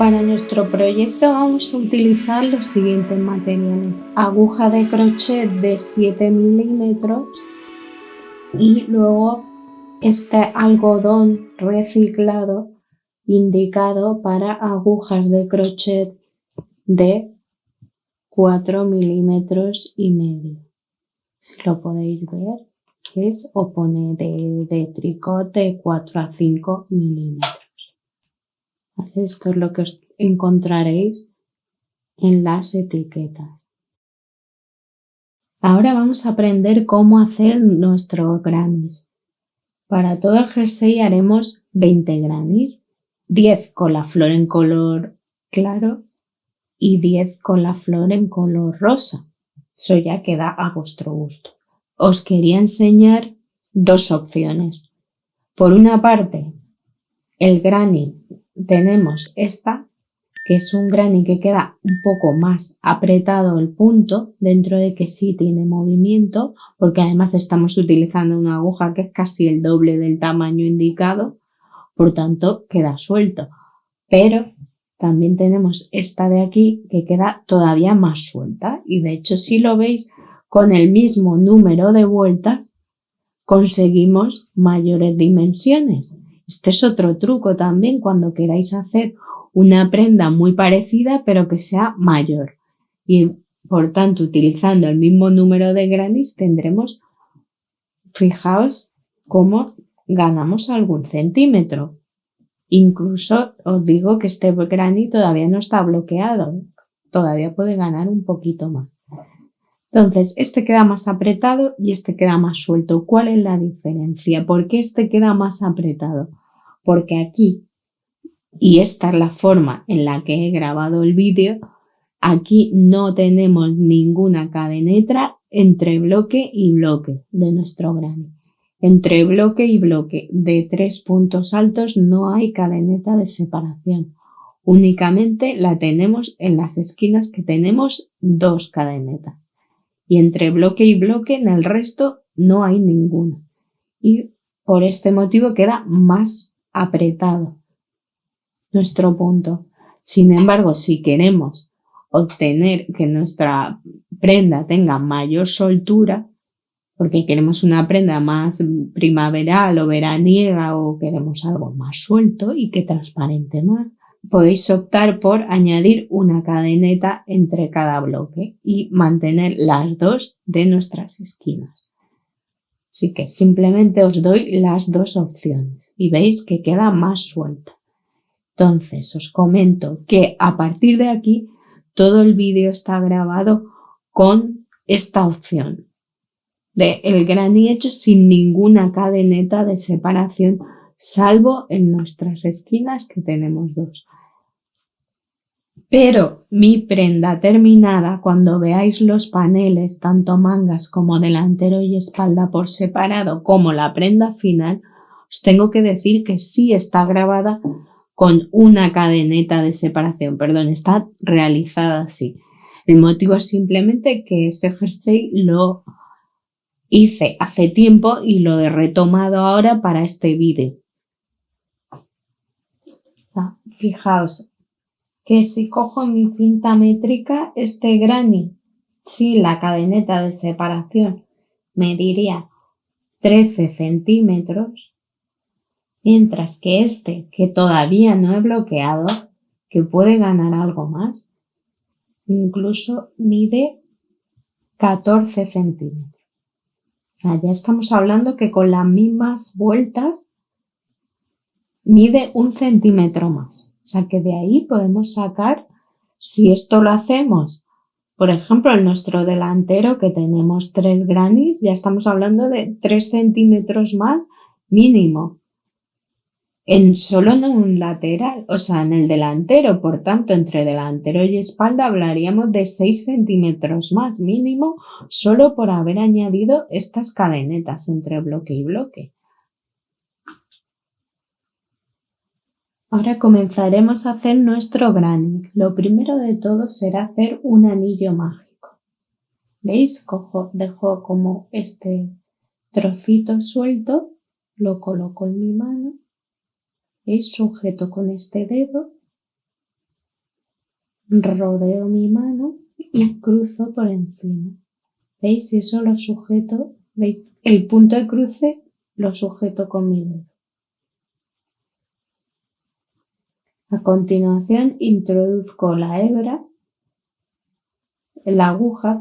Para nuestro proyecto vamos a utilizar los siguientes materiales: aguja de crochet de 7 milímetros y luego este algodón reciclado indicado para agujas de crochet de 4 milímetros y medio. Si lo podéis ver, pone de tricot de 4 a 5 milímetros. Esto es lo que os encontraréis en las etiquetas. Ahora vamos a aprender cómo hacer nuestro granny. Para todo el jersey haremos 20 grannies, 10 con la flor en color claro y 10 con la flor en color rosa. Eso ya queda a vuestro gusto. Os quería enseñar dos opciones. Por una parte, el granny tenemos esta, que es un granny que queda un poco más apretado el punto, dentro de que sí tiene movimiento, porque además estamos utilizando una aguja que es casi el doble del tamaño indicado, por tanto queda suelto. Pero también tenemos esta de aquí que queda todavía más suelta y de hecho si lo veis con el mismo número de vueltas conseguimos mayores dimensiones. Este es otro truco también cuando queráis hacer una prenda muy parecida pero que sea mayor y por tanto utilizando el mismo número de grannies tendremos, fijaos cómo ganamos algún centímetro. Incluso os digo que este granny todavía no está bloqueado, todavía puede ganar un poquito más. Entonces, este queda más apretado y este queda más suelto. ¿Cuál es la diferencia? ¿Por qué este queda más apretado? Porque aquí, y esta es la forma en la que he grabado el vídeo, aquí no tenemos ninguna cadeneta entre bloque y bloque de nuestro granny. Entre bloque y bloque de 3 puntos altos no hay cadeneta de separación. Únicamente la tenemos en las esquinas que tenemos 2 cadenetas. Y entre bloque y bloque en el resto no hay ninguna. Y por este motivo queda más apretado nuestro punto. Sin embargo, si queremos obtener que nuestra prenda tenga mayor soltura, porque queremos una prenda más primaveral o veraniega o queremos algo más suelto y que transparente más, podéis optar por añadir una cadeneta entre cada bloque y mantener las dos de nuestras esquinas. Así que simplemente os doy las dos opciones y veis que queda más suelta. Entonces os comento que a partir de aquí todo el vídeo está grabado con esta opción de el granny hecho sin ninguna cadeneta de separación, salvo en nuestras esquinas que tenemos 2. Pero mi prenda terminada, cuando veáis los paneles, tanto mangas como delantero y espalda por separado, como la prenda final, os tengo que decir que sí está grabada con una cadeneta de separación, está realizada así. El motivo es simplemente que ese jersey lo hice hace tiempo y lo he retomado ahora para este vídeo. Fijaos que si cojo mi cinta métrica, este granny, sí, la cadeneta de separación mediría 13 centímetros, mientras que este, que todavía no he bloqueado, que puede ganar algo más, incluso mide 14 centímetros. Ya estamos hablando que con las mismas vueltas mide 1 centímetro más. O sea que de ahí podemos sacar, si esto lo hacemos, por ejemplo, en nuestro delantero que tenemos 3 grannies, ya estamos hablando de 3 centímetros más mínimo. Solo en un lateral, o sea, en el delantero, por tanto, entre delantero y espalda hablaríamos de 6 centímetros más mínimo solo por haber añadido estas cadenetas entre bloque y bloque. Ahora comenzaremos a hacer nuestro granny. Lo primero de todo será hacer un anillo mágico. ¿Veis? Dejo como este trocito suelto, lo coloco en mi mano. ¿Veis? Sujeto con este dedo rodeo mi mano y cruzo por encima. ¿Veis? Y eso lo sujeto, ¿veis? El punto de cruce lo sujeto con mi dedo. A continuación introduzco la aguja,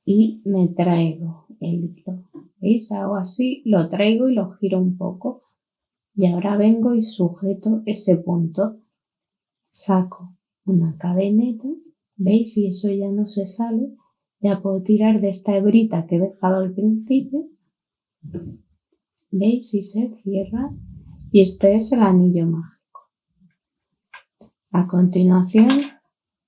y me traigo el hilo. ¿Veis? Hago así, lo traigo y lo giro un poco. Y ahora vengo y sujeto ese punto. Saco una cadeneta, ¿veis? Y eso ya no se sale. Ya puedo tirar de esta hebrita que he dejado al principio. ¿Veis? Y se cierra. Y este es el anillo mágico. A continuación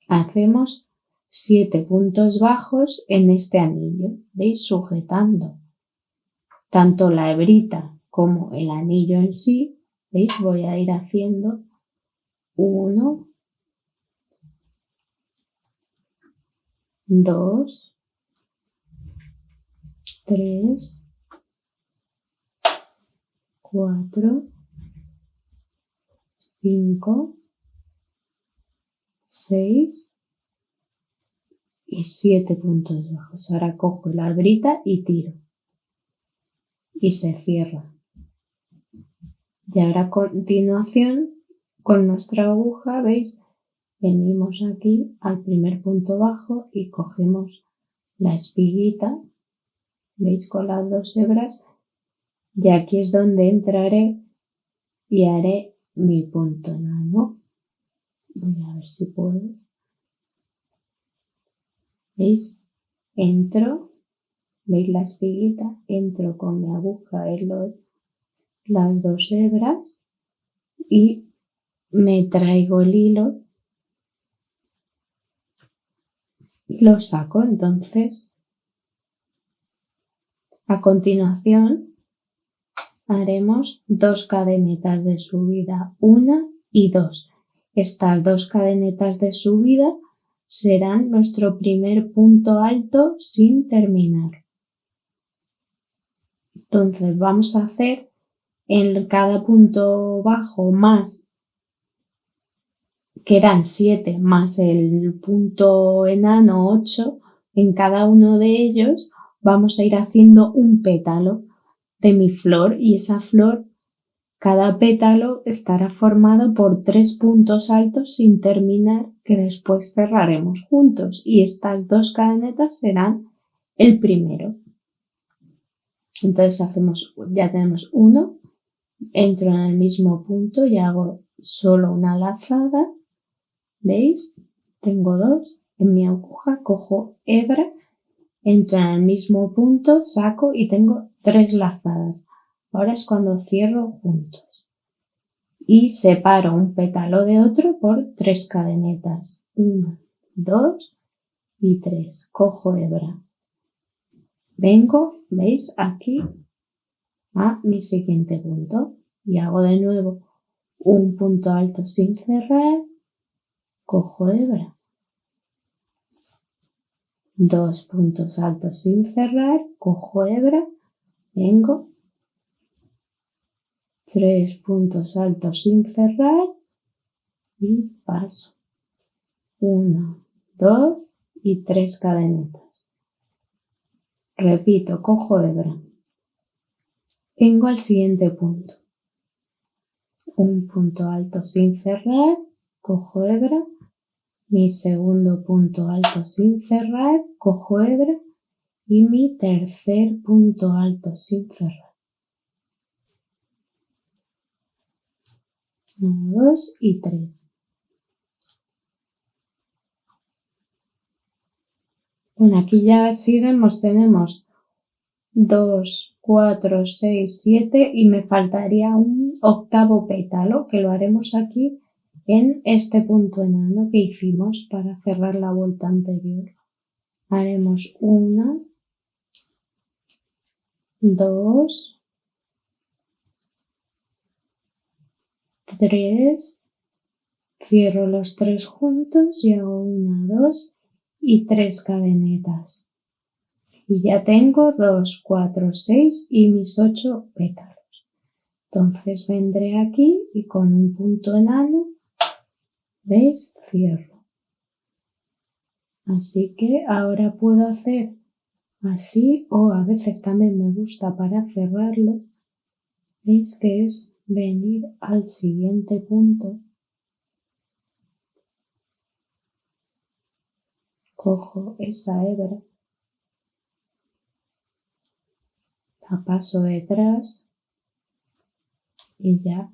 hacemos 7 puntos bajos en este anillo. ¿Veis? Sujetando tanto la hebrita como el anillo en sí. ¿Veis? Voy a ir haciendo 1, 2, 3, 4, 5, 6 y 7 puntos bajos. Ahora cojo la hebrita y tiro. Y se cierra. Y ahora a continuación, con nuestra aguja, ¿veis? Venimos aquí al primer punto bajo y cogemos la espiguita, ¿veis? Con las 2 hebras. Y aquí es donde entraré y haré mi punto enano. Voy a ver si puedo. ¿Veis? Entro, ¿veis la espiguita? Entro con mi aguja en las 2 hebras y me traigo el hilo y lo saco. Entonces, a continuación, haremos 2 cadenetas de subida, 1 y 2. Estas 2 cadenetas de subida serán nuestro primer punto alto sin terminar. Entonces vamos a hacer en cada punto bajo más, que eran 7, más el punto enano 8, en cada uno de ellos vamos a ir haciendo un pétalo de mi flor y esa flor, cada pétalo estará formado por 3 puntos altos sin terminar que después cerraremos juntos y estas 2 cadenetas serán el primero. Entonces ya tenemos 1, entro en el mismo punto y hago solo una lazada, ¿veis? Tengo 2 en mi aguja, cojo hebra, entro en el mismo punto, saco y tengo 3 lazadas. Ahora es cuando cierro juntos y separo un pétalo de otro por 3 cadenetas. 1, 2 y 3. Cojo hebra. Vengo, ¿veis? Aquí a mi siguiente punto y hago de nuevo un punto alto sin cerrar, cojo hebra. 2 puntos altos sin cerrar, cojo hebra, vengo. 3 puntos altos sin cerrar y paso. 1, 2 y 3 cadenetas. Repito, cojo hebra. Vengo al siguiente punto. Un punto alto sin cerrar, cojo hebra. Mi segundo punto alto sin cerrar, cojo hebra. Y mi tercer punto alto sin cerrar. 1, 2 y 3. Bueno, aquí ya así vemos, tenemos 2, 4, 6, 7 y me faltaría un octavo pétalo que lo haremos aquí en este punto enano que hicimos para cerrar la vuelta anterior. Haremos 1, 2, 3, cierro los 3 juntos y hago 1, 2 y 3 cadenetas. Y ya tengo 2, 4, 6 y mis 8 pétalos. Entonces vendré aquí y con un punto enano, ¿veis? Cierro. Así que ahora puedo hacer así, o a veces también me gusta para cerrarlo, ¿veis? Que es venir al siguiente punto, cojo esa hebra, la paso detrás y ya.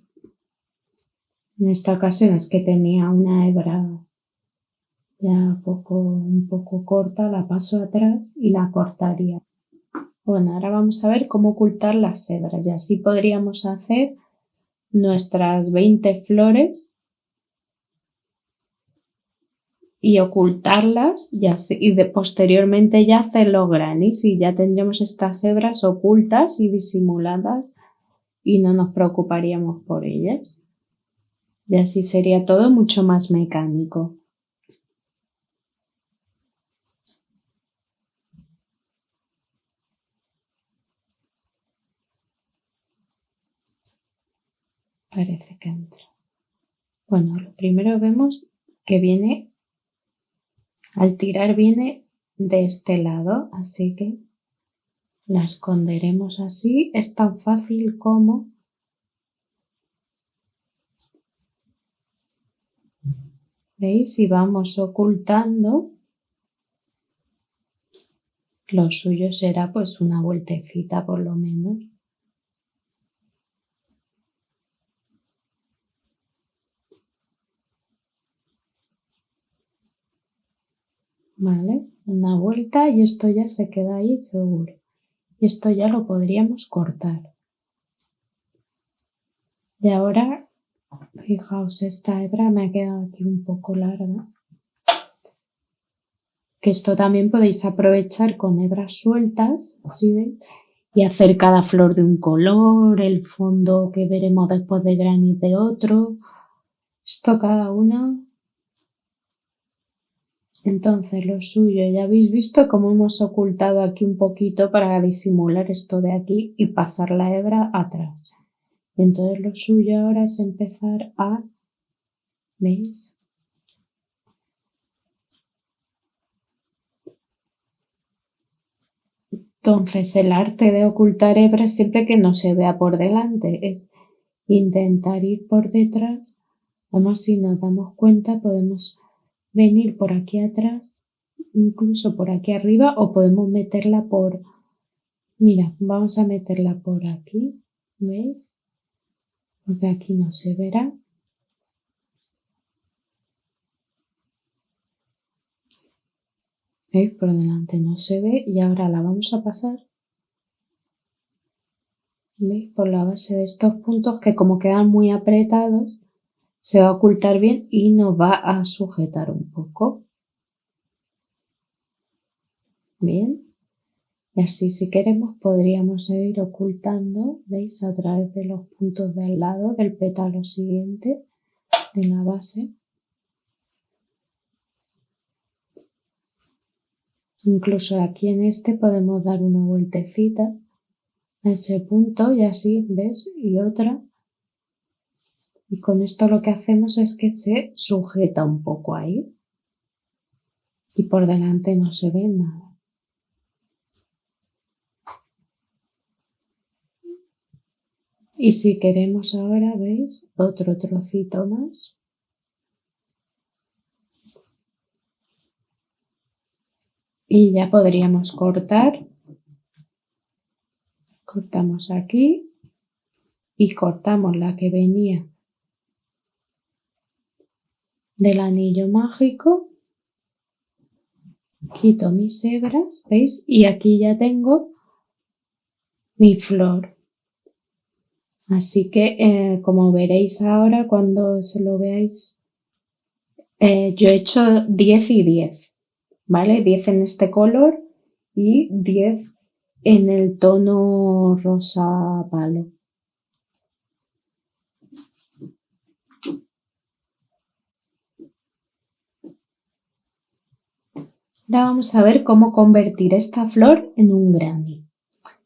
En esta ocasión es que tenía una hebra ya un poco corta, la paso atrás y la cortaría. Bueno, ahora vamos a ver cómo ocultar las hebras y así podríamos hacer nuestras 20 flores y ocultarlas y posteriormente ya hacer los grannies y ya tendríamos estas hebras ocultas y disimuladas y no nos preocuparíamos por ellas. Y así sería todo mucho más mecánico. Parece que entra. Bueno, lo primero vemos que viene, al tirar viene de este lado, así que la esconderemos así. Es tan fácil como ¿veis? Y vamos ocultando. Lo suyo será pues una vueltecita por lo menos. Vale, una vuelta y esto ya se queda ahí seguro. Y esto ya lo podríamos cortar. Y ahora, fijaos, esta hebra me ha quedado aquí un poco larga. Que esto también podéis aprovechar con hebras sueltas, ¿sí veis? Y hacer cada flor de un color, el fondo que veremos después de granny de otro. Esto cada uno. Entonces lo suyo, ya habéis visto cómo hemos ocultado aquí un poquito para disimular esto de aquí y pasar la hebra atrás. Y entonces lo suyo ahora es empezar a, ¿veis? Entonces el arte de ocultar hebras siempre que no se vea por delante es intentar ir por detrás. Además, si nos damos cuenta podemos venir por aquí atrás, incluso por aquí arriba, o podemos meterla por, mira, vamos a meterla por aquí, ¿veis? Porque aquí no se verá. ¿Veis? Por delante no se ve y ahora la vamos a pasar, ¿veis? Por la base de estos puntos que como quedan muy apretados se va a ocultar bien y nos va a sujetar un poco. Bien. Y así si queremos podríamos ir ocultando, ¿veis? A través de los puntos de al lado del pétalo siguiente de la base. Incluso aquí en este podemos dar una vueltecita a ese punto y así, ¿ves? Y otra. Y con esto lo que hacemos es que se sujeta un poco ahí. Y por delante no se ve nada. Y si queremos ahora, ¿veis? Otro trocito más. Y ya podríamos cortar. Cortamos aquí y cortamos la que venía del anillo mágico. Quito mis hebras, ¿veis? Y aquí ya tengo mi flor. Así que, como veréis ahora cuando se lo veáis, yo he hecho 10 y 10, ¿vale? 10 en este color y 10 en el tono rosa palo. Ahora vamos a ver cómo convertir esta flor en un granny.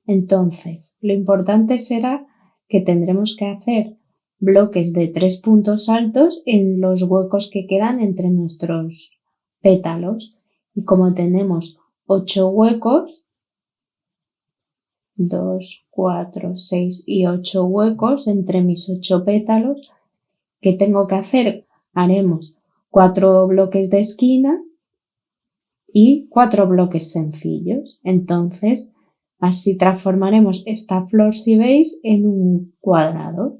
Entonces, lo importante será que tendremos que hacer bloques de 3 puntos altos en los huecos que quedan entre nuestros pétalos. Y como tenemos 8 huecos, 2, 4, 6 y 8 huecos entre mis 8 pétalos, ¿qué tengo que hacer? Haremos 4 bloques de esquina y 4 bloques sencillos. Entonces, así transformaremos esta flor, si veis, en un cuadrado.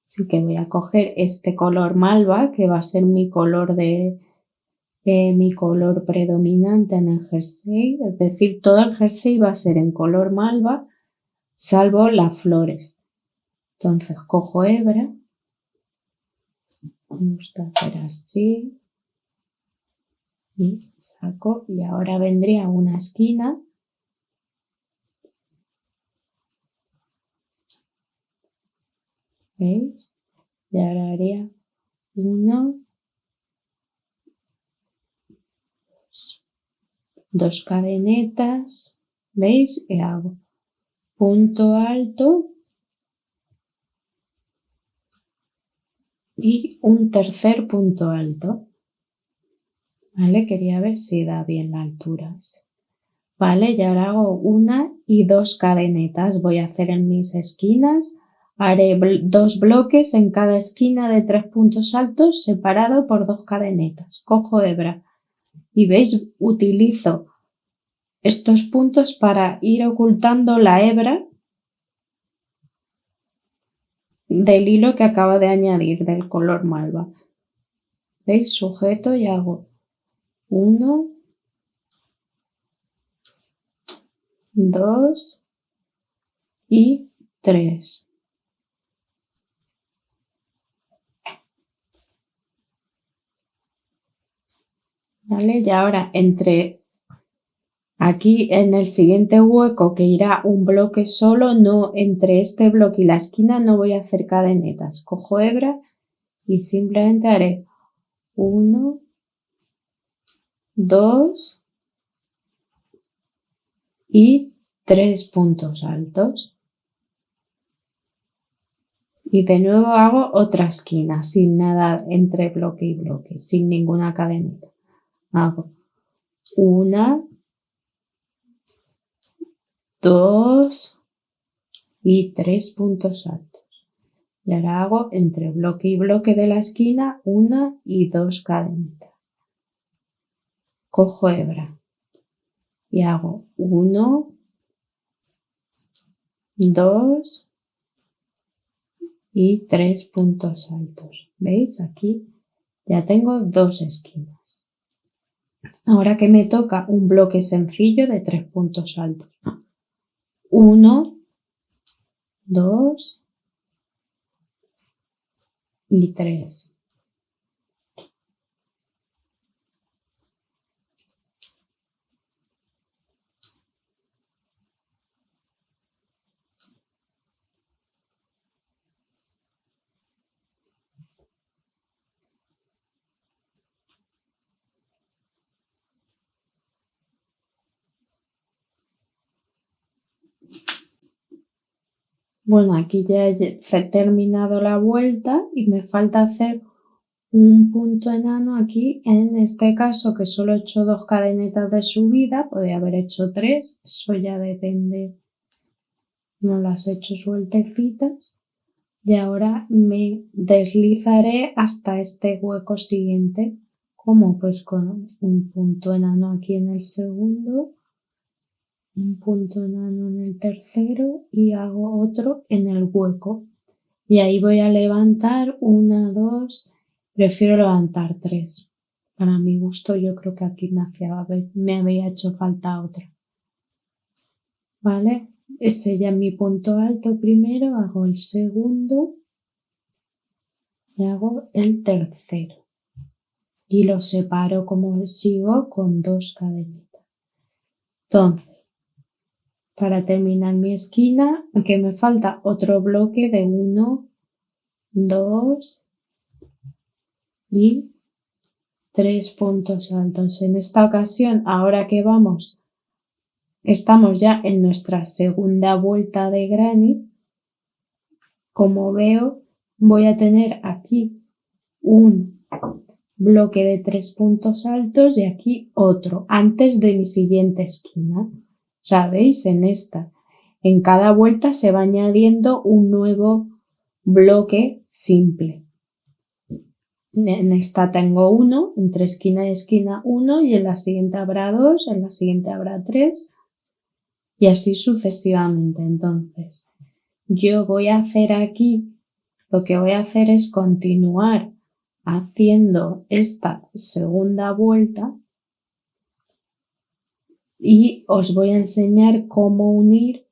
Así que voy a coger este color malva, que va a ser mi color predominante en el jersey. Es decir, todo el jersey va a ser en color malva, salvo las flores. Entonces cojo hebra. Me gusta hacer así. Y saco. Y ahora vendría una esquina. ¿Veis? Y ahora haría 1, 2 cadenetas. ¿Veis? Y hago punto alto y un tercer punto alto. ¿Vale? Quería ver si da bien la altura. Vale, y ahora hago 1 y 2 cadenetas. Voy a hacer en mis esquinas. Haré 2 bloques en cada esquina de 3 puntos altos separado por 2 cadenetas. Cojo hebra y veis, utilizo estos puntos para ir ocultando la hebra del hilo que acabo de añadir del color malva. ¿Veis? Sujeto y hago 1, 2 y 3. ¿Vale? Y ahora aquí en el siguiente hueco, que irá un bloque solo, no, entre este bloque y la esquina no voy a hacer cadenetas. Cojo hebra y simplemente haré 1, 2 y 3 puntos altos. Y de nuevo hago otra esquina sin nada entre bloque y bloque, sin ninguna cadeneta. Hago 1, 2 y 3 puntos altos. Y ahora hago entre bloque y bloque de la esquina 1 y 2 cadenetas. Cojo hebra y hago 1, 2 y 3 puntos altos. ¿Veis? Aquí ya tengo 2 esquinas. Ahora que me toca un bloque sencillo de 3 puntos altos. 1, 2 y 3. Bueno, aquí ya he terminado la vuelta y me falta hacer un punto enano aquí. En este caso, que solo he hecho 2 cadenetas de subida, podría haber hecho 3, eso ya depende, no las he hecho sueltecitas. Y ahora me deslizaré hasta este hueco siguiente, como pues con un punto enano aquí en el segundo, un punto enano en el tercero y hago otro en el hueco. Y ahí voy a levantar 1, 2, prefiero levantar 3. Para mi gusto, yo creo que aquí me había hecho falta otra. ¿Vale? Ese ya es mi punto alto primero, hago el segundo y hago el tercero. Y lo separo como sigo con 2 cadenetas. Entonces, para terminar mi esquina, aquí me falta otro bloque de 1, 2 y 3 puntos altos. En esta ocasión, ahora que estamos ya en nuestra segunda vuelta de granny, como veo, voy a tener aquí un bloque de 3 puntos altos y aquí otro, antes de mi siguiente esquina. ¿Sabéis? En cada vuelta se va añadiendo un nuevo bloque simple. En esta tengo uno, entre esquina y esquina uno, y en la siguiente habrá dos, en la siguiente habrá tres, y así sucesivamente. Entonces, yo voy a hacer aquí, lo que voy a hacer es continuar haciendo esta segunda vuelta y os voy a enseñar cómo unir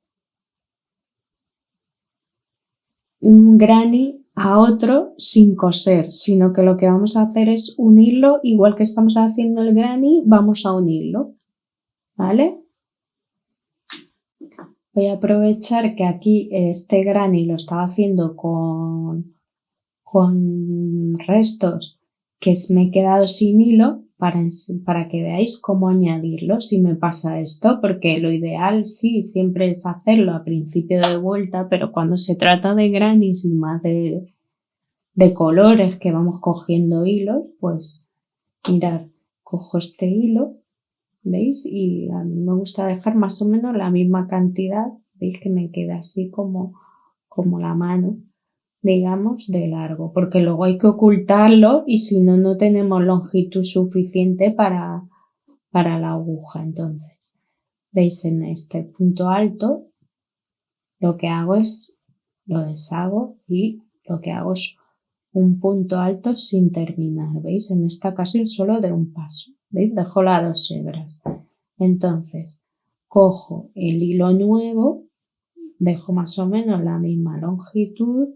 un granny a otro sin coser, sino que lo que vamos a hacer es unirlo, igual que estamos haciendo el granny, vamos a unirlo, ¿vale? Voy a aprovechar que aquí este granny lo estaba haciendo con restos que me he quedado sin hilo para que veáis cómo añadirlo si me pasa esto, porque lo ideal sí siempre es hacerlo a principio de vuelta, pero cuando se trata de grannies y más de colores que vamos cogiendo hilos, pues mirad, cojo este hilo, ¿veis? Y a mí me gusta dejar más o menos la misma cantidad, ¿veis? Que me queda así como la mano, digamos, de largo, porque luego hay que ocultarlo y si no, no tenemos longitud suficiente para la aguja. Entonces, veis, en este punto alto, lo que hago es, lo deshago y lo que hago es un punto alto sin terminar, ¿veis? En esta ocasión solo de un paso, ¿veis? Dejo las 2 hebras. Entonces, cojo el hilo nuevo, dejo más o menos la misma longitud,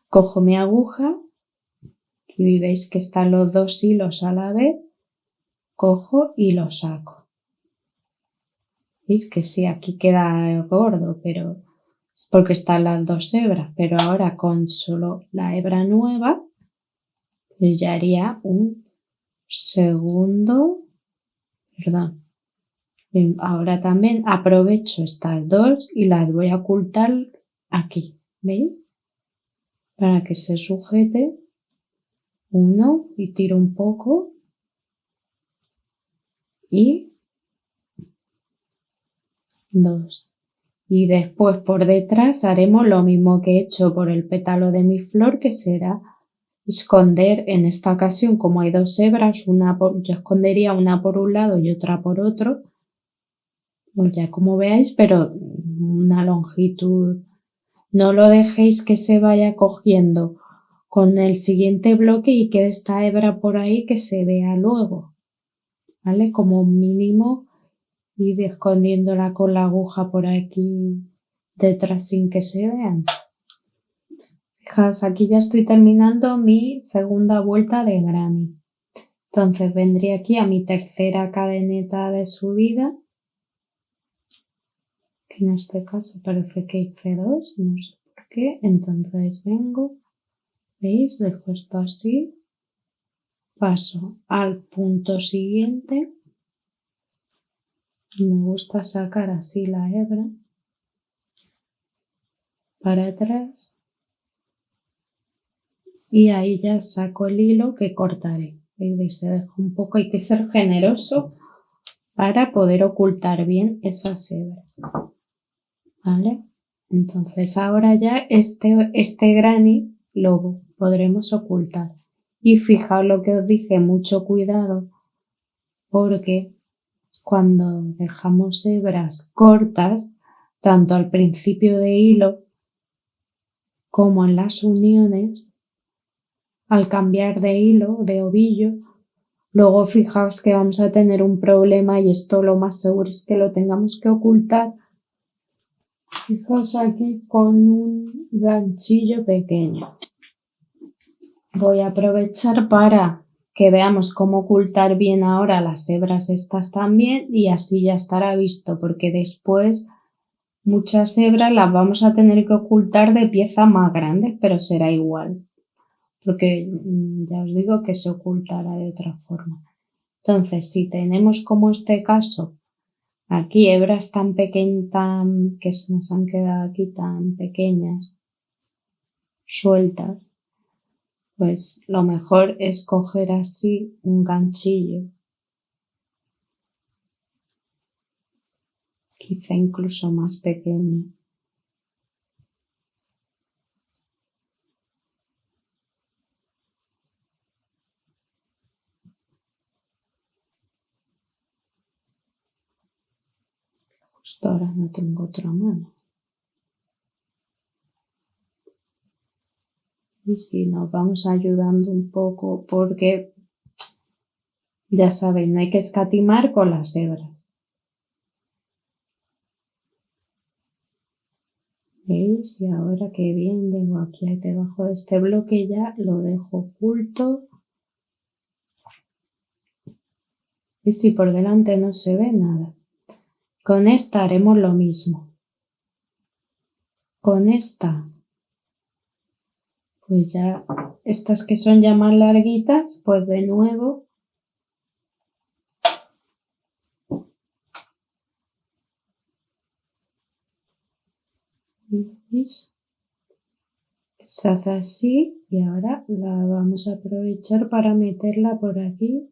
cojo mi aguja y veis que están los 2 hilos a la vez, cojo y lo saco. ¿Veis que sí, aquí queda gordo, pero es porque están las 2 hebras, pero ahora con solo la hebra nueva, pues ya haría un segundo, perdón. Ahora también aprovecho estas 2 y las voy a ocultar aquí, ¿veis? Para que se sujete uno y tiro un poco y 2. Y después por detrás haremos lo mismo que he hecho por el pétalo de mi flor, que será esconder, en esta ocasión como hay 2 hebras, yo escondería una por un lado y otra por otro, pues ya como veáis, pero una longitud, no lo dejéis que se vaya cogiendo con el siguiente bloque y quede esta hebra por ahí que se vea luego, ¿vale? Como mínimo ir escondiéndola con la aguja por aquí detrás sin que se vean. Fijaos, aquí ya estoy terminando mi segunda vuelta de granny. Entonces vendría aquí a mi tercera cadeneta de subida, que en este caso parece que hice 2, no sé por qué. Entonces vengo, ¿veis? Dejo esto así, paso al punto siguiente. Me gusta sacar así la hebra para atrás y ahí ya saco el hilo que cortaré. ¿Veis? Se deja un poco, hay que ser generoso para poder ocultar bien esas hebras, ¿vale? Entonces ahora ya este granny lo podremos ocultar. Y fijaos lo que os dije, mucho cuidado, porque cuando dejamos hebras cortas, tanto al principio de hilo como en las uniones, al cambiar de hilo, de ovillo, luego fijaos que vamos a tener un problema y esto lo más seguro es que lo tengamos que ocultar. Fijaos aquí con un ganchillo pequeño. Voy a aprovechar para que veamos cómo ocultar bien ahora las hebras estas también y así ya estará visto, porque después muchas hebras las vamos a tener que ocultar de piezas más grandes, pero será igual, porque ya os digo que se ocultará de otra forma. Entonces, si tenemos como este caso Aquí hebras tan pequeñas, que se nos han quedado aquí tan pequeñas, sueltas, pues lo mejor es coger así un ganchillo, quizá incluso más pequeño. Justo ahora no tengo otra mano. Y si nos vamos ayudando un poco porque, ya sabéis, no hay que escatimar con las hebras. ¿Veis? Y ahora que bien llego aquí debajo de este bloque ya lo dejo oculto. Y si por delante no se ve nada. Con esta haremos lo mismo. Con esta, pues ya, estas que son ya más larguitas, pues de nuevo ¿veis? Se hace así y ahora la vamos a aprovechar para meterla por aquí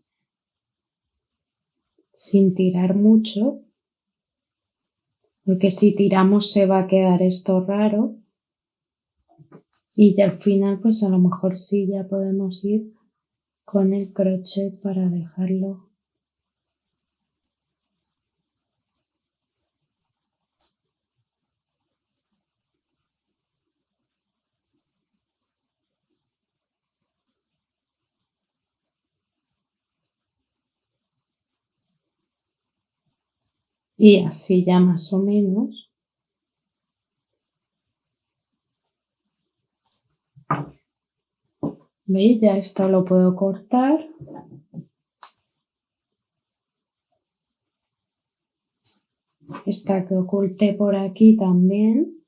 sin tirar mucho, porque si tiramos se va a quedar esto raro y ya al final pues a lo mejor sí ya podemos ir con el crochet para dejarlo. Y así ya más o menos. ¿Veis? Ya esto lo puedo cortar. Esta que oculté por aquí también.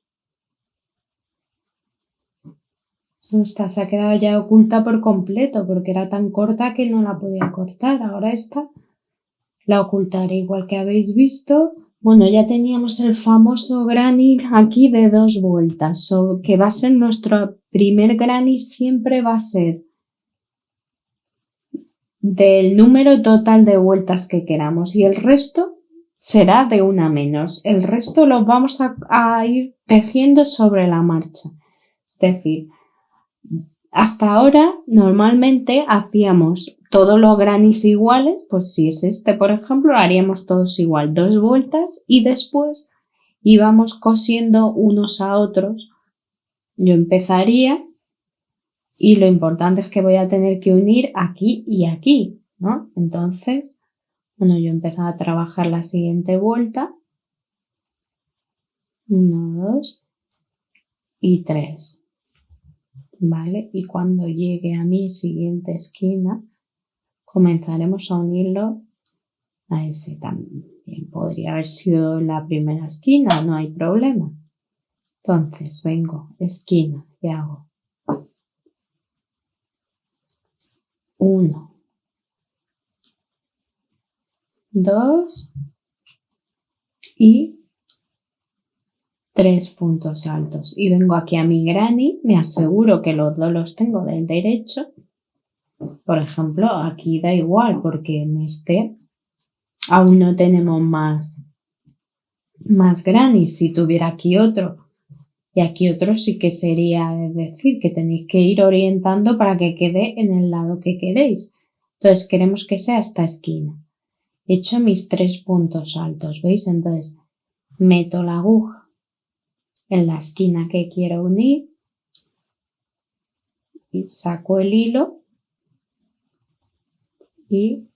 Esta se ha quedado ya oculta por completo porque era tan corta que no la podía cortar. Ahora esta la ocultaré igual que habéis visto. Bueno, ya teníamos el famoso granny aquí de 2 vueltas, que va a ser nuestro primer granny, siempre va a ser del número total de vueltas que queramos y el resto será de una menos. El resto lo vamos a ir tejiendo sobre la marcha. Es decir, hasta ahora normalmente hacíamos todos los grannies iguales, pues si es este por ejemplo, lo haríamos todos igual, 2 vueltas y después íbamos cosiendo unos a otros. Yo empezaría y lo importante es que voy a tener que unir aquí y aquí, ¿no? Entonces, bueno, yo empezaba a trabajar la siguiente vuelta. 1, 2 y 3. ¿Vale? Y cuando llegue a mi siguiente esquina, comenzaremos a unirlo a ese también. Podría haber sido la primera esquina, no hay problema. Entonces, vengo, esquina, y hago 1, 2 y 3 puntos altos. Y vengo aquí a mi granny, me aseguro que los dos los tengo del derecho. Por ejemplo, aquí da igual porque en este aún no tenemos más grannies. Si tuviera aquí otro y aquí otro sí que sería, es decir, que tenéis que ir orientando para que quede en el lado que queréis. Entonces queremos que sea esta esquina. He hecho mis 3 puntos altos, ¿veis? Entonces meto la aguja en la esquina que quiero unir y saco el hilo y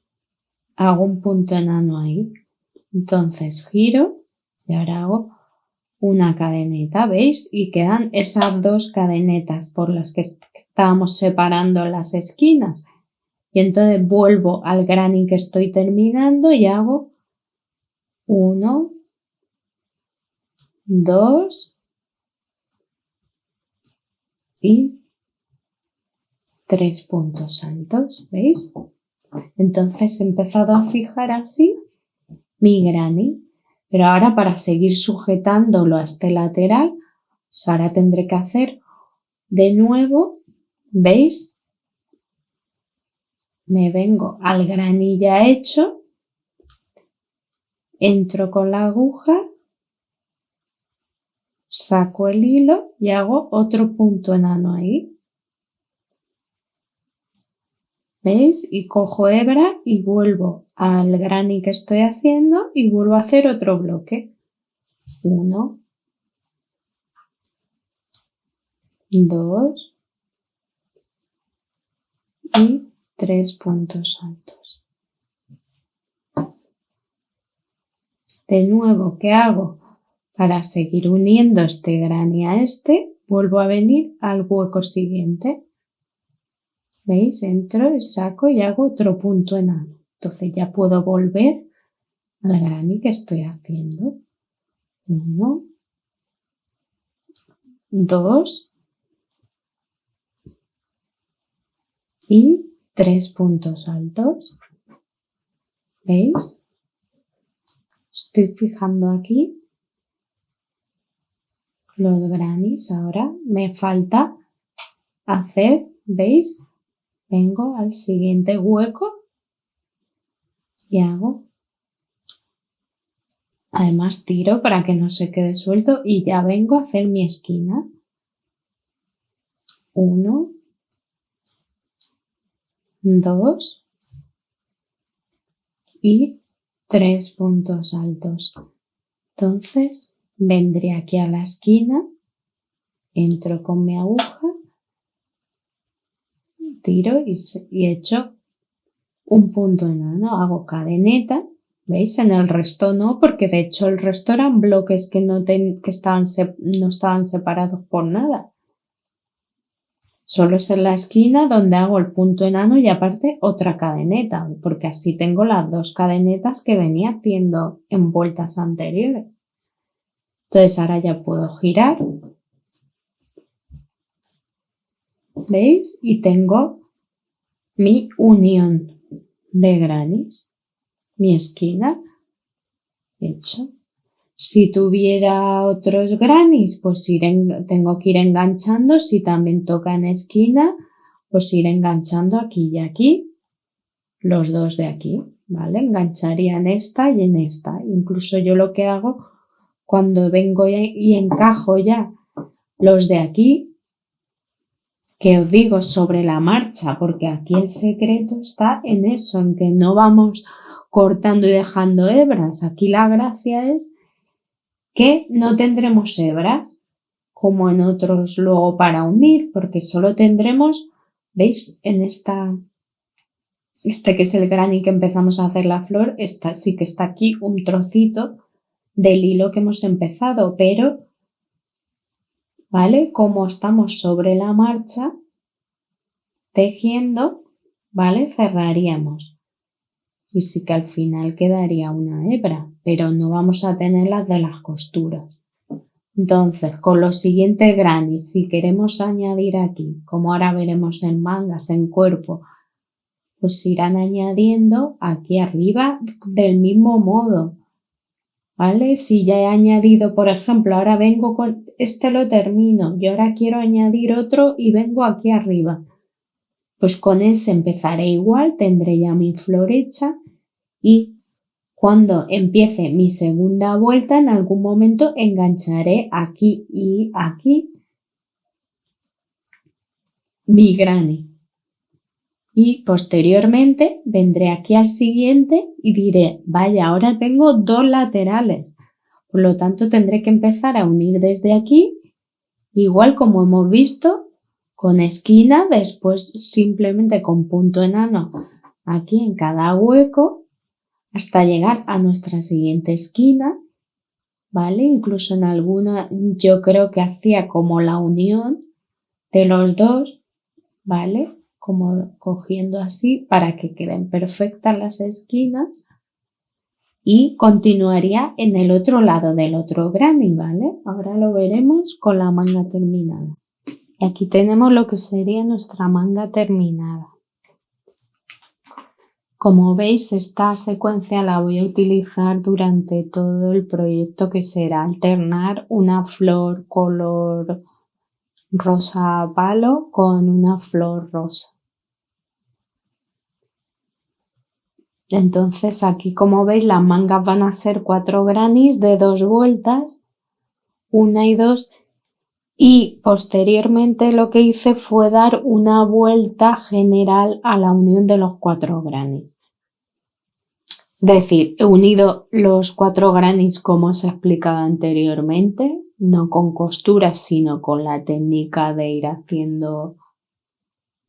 hago un punto enano ahí. Entonces giro y ahora hago una cadeneta, ¿veis? Y quedan esas 2 cadenetas por las que estábamos separando las esquinas. Y entonces vuelvo al granny que estoy terminando y hago 1, 2 y 3 puntos altos, ¿veis? Entonces he empezado a fijar así mi granny. Pero ahora para seguir sujetándolo a este lateral, pues ahora tendré que hacer de nuevo, ¿veis? Me vengo al granny ya hecho, entro con la aguja, saco el hilo y hago otro punto enano ahí. ¿Veis? Y cojo hebra y vuelvo al granny que estoy haciendo y vuelvo a hacer otro bloque. 1, 2 y 3 puntos altos. De nuevo, ¿qué hago? Para seguir uniendo este granny a este, vuelvo a venir al hueco siguiente. ¿Veis? Entro y saco y hago otro punto enano. Entonces ya puedo volver al granny que estoy haciendo. 1, 2 y 3 puntos altos. ¿Veis? Estoy fijando aquí los grannies. Ahora me falta hacer, ¿veis? Vengo al siguiente hueco y hago. Además tiro para que no se quede suelto y ya vengo a hacer mi esquina. 1, 2 y 3 puntos altos. Entonces vendré aquí a la esquina, entro con mi aguja, tiro y echo un punto enano, hago cadeneta. ¿Veis? En el resto no, porque de hecho el resto eran bloques que no estaban separados por nada. Solo es en la esquina donde hago el punto enano y aparte otra cadeneta, porque así tengo las dos cadenetas que venía haciendo en vueltas anteriores. Entonces ahora ya puedo girar. ¿Veis? Y tengo mi unión de grannies, mi esquina hecho. Si tuviera otros grannies, pues tengo que ir enganchando. Si también toca en esquina, pues ir enganchando aquí y aquí, los dos de aquí, ¿vale? Engancharía en esta y en esta. Incluso yo lo que hago cuando vengo y encajo ya los de aquí, que os digo sobre la marcha, porque aquí el secreto está en eso, en que no vamos cortando y dejando hebras. Aquí la gracia es que no tendremos hebras como en otros luego para unir, porque solo tendremos, ¿veis? En este que es el granny que empezamos a hacer la flor, sí que está aquí un trocito del hilo que hemos empezado, pero, ¿vale? Como estamos sobre la marcha tejiendo, ¿vale? Cerraríamos. Y sí que al final quedaría una hebra, pero no vamos a tener las de las costuras. Entonces, con los siguientes grannies, si queremos añadir aquí, como ahora veremos en mangas, en cuerpo, pues irán añadiendo aquí arriba del mismo modo, ¿vale? Si ya he añadido, por ejemplo, ahora vengo con este lo termino y ahora quiero añadir otro y vengo aquí arriba. Pues con ese empezaré igual, tendré ya mi flor hecha y cuando empiece mi segunda vuelta, en algún momento engancharé aquí y aquí mi granny. Y posteriormente vendré aquí al siguiente y diré, vaya, ahora tengo dos laterales. Por lo tanto, tendré que empezar a unir desde aquí, igual como hemos visto, con esquina, después simplemente con punto enano aquí en cada hueco, hasta llegar a nuestra siguiente esquina, ¿vale? Incluso en alguna yo creo que hacía como la unión de los dos, ¿vale? Como cogiendo así para que queden perfectas las esquinas y continuaría en el otro lado del otro granny, ¿vale? Ahora lo veremos con la manga terminada. Y aquí tenemos lo que sería nuestra manga terminada. Como veis, esta secuencia la voy a utilizar durante todo el proyecto, que será alternar una flor color rosa palo con una flor rosa. Entonces aquí, como veis, las mangas van a ser 4 grannies de 2 vueltas, 1 y 2, y posteriormente lo que hice fue dar una vuelta general a la unión de los 4 grannies. Es decir, he unido los 4 grannies como os he explicado anteriormente, no con costuras, sino con la técnica de ir haciendo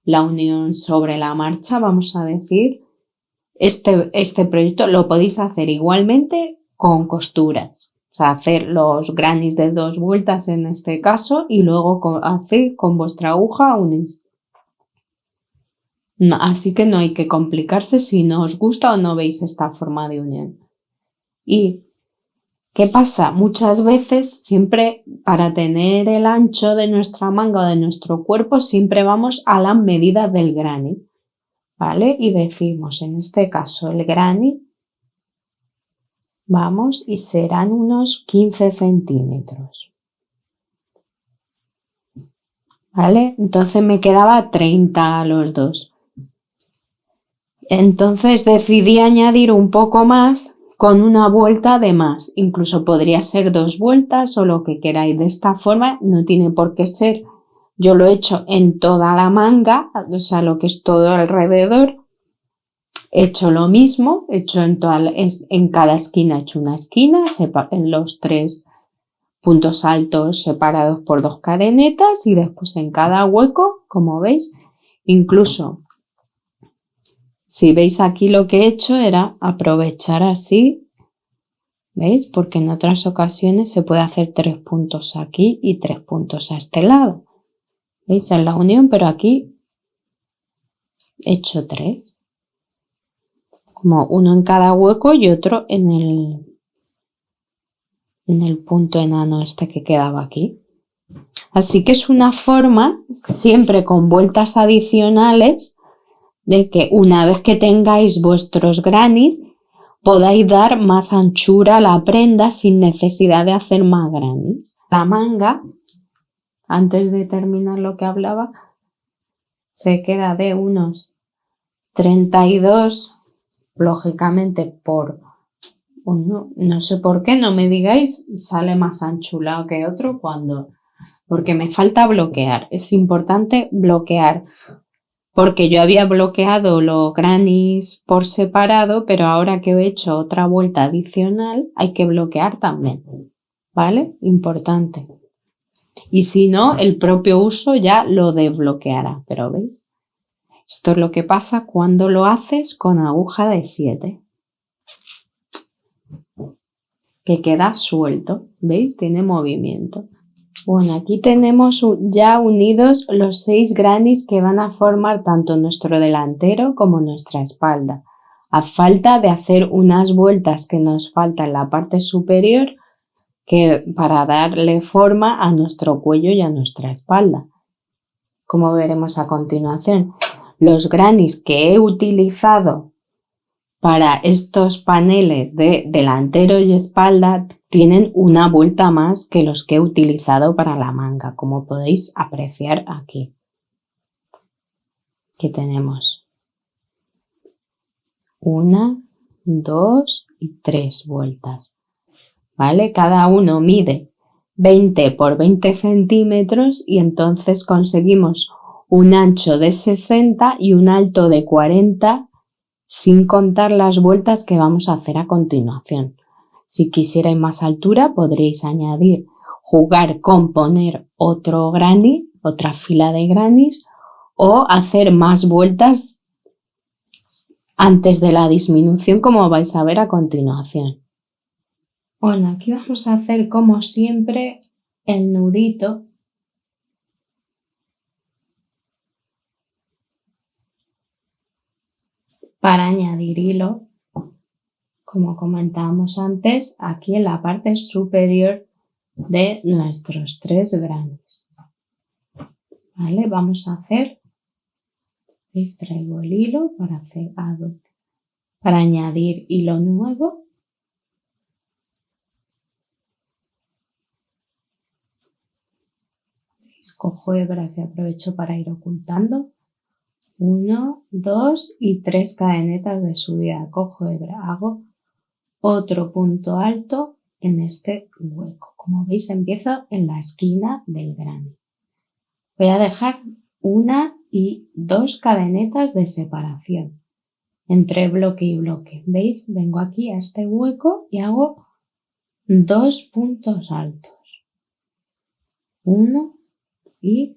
la unión sobre la marcha, vamos a decir. Este proyecto lo podéis hacer igualmente con costuras, o sea, hacer los grannies de 2 vueltas en este caso y luego hacer con vuestra aguja unís. No, así que no hay que complicarse si no os gusta o no veis esta forma de unión. ¿Y qué pasa? Muchas veces, siempre para tener el ancho de nuestra manga o de nuestro cuerpo, siempre vamos a las medidas del granny, ¿vale? Y decimos, en este caso, el granny, vamos, y serán unos 15 centímetros. ¿Vale? Entonces me quedaba 30 a los dos. Entonces decidí añadir un poco más con una vuelta de más. Incluso podría ser 2 vueltas o lo que queráis. De esta forma no tiene por qué ser. Yo lo he hecho en toda la manga, o sea, lo que es todo alrededor. He hecho lo mismo, he hecho en cada esquina he hecho una esquina, en los 3 puntos altos separados por 2 cadenetas y después en cada hueco, como veis, incluso si veis aquí lo que he hecho era aprovechar así, ¿veis? Porque en otras ocasiones se puede hacer 3 puntos aquí y 3 puntos a este lado. ¿Veis? En la unión, pero aquí he hecho 3. Como uno en cada hueco y otro en el punto enano este que quedaba aquí. Así que es una forma, siempre con vueltas adicionales, de que una vez que tengáis vuestros grannies podáis dar más anchura a la prenda sin necesidad de hacer más grannies. La manga, antes de terminar lo que hablaba, se queda de unos 32, lógicamente por uno, no sé por qué, no me digáis, sale más anchulado que otro porque me falta bloquear. Es importante bloquear. Porque yo había bloqueado los grannies por separado, pero ahora que he hecho otra vuelta adicional, hay que bloquear también, ¿vale? Importante. Y si no, el propio uso ya lo desbloqueará, pero ¿veis? Esto es lo que pasa cuando lo haces con aguja de 7. Que queda suelto, ¿veis? Tiene movimiento. Bueno, aquí tenemos ya unidos los 6 grannies que van a formar tanto nuestro delantero como nuestra espalda. A falta de hacer unas vueltas que nos faltan en la parte superior para darle forma a nuestro cuello y a nuestra espalda. Como veremos a continuación, los grannies que he utilizado para estos paneles de delantero y espalda tienen una vuelta más que los que he utilizado para la manga, como podéis apreciar aquí. Que tenemos 1, 2 y 3 vueltas, ¿vale? Cada uno mide 20 por 20 centímetros y entonces conseguimos un ancho de 60 y un alto de 40, sin contar las vueltas que vamos a hacer a continuación. Si quisierais más altura, podréis jugar con poner otro granny, otra fila de grannies, o hacer más vueltas antes de la disminución, como vais a ver a continuación. Bueno, aquí vamos a hacer, como siempre, el nudito. Para añadir hilo, como comentábamos antes, aquí en la parte superior de nuestros 3 grannies. ¿Vale? Vamos a hacer, ¿veis? Traigo el hilo para hacer algo. Para añadir hilo nuevo, cojo hebras y aprovecho para ir ocultando. 1, 2 y 3 cadenetas de subida. Cojo hebra, hago otro punto alto en este hueco. Como veis, empiezo en la esquina del granny. Voy a dejar 1 y 2 cadenetas de separación entre bloque y bloque. ¿Veis? Vengo aquí a este hueco y hago 2 puntos altos. 1 y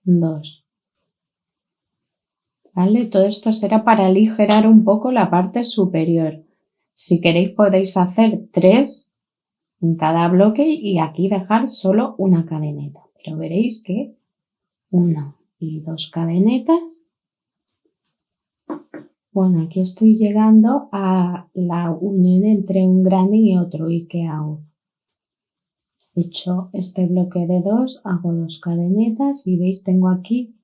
2. ¿Vale? Todo esto será para aligerar un poco la parte superior. Si queréis podéis hacer 3 en cada bloque y aquí dejar solo una cadeneta. Pero veréis que 1 y 2 cadenetas. Bueno, aquí estoy llegando a la unión entre un granny y otro. ¿Y qué hago? He hecho este bloque de 2, hago 2 cadenetas y veis tengo aquí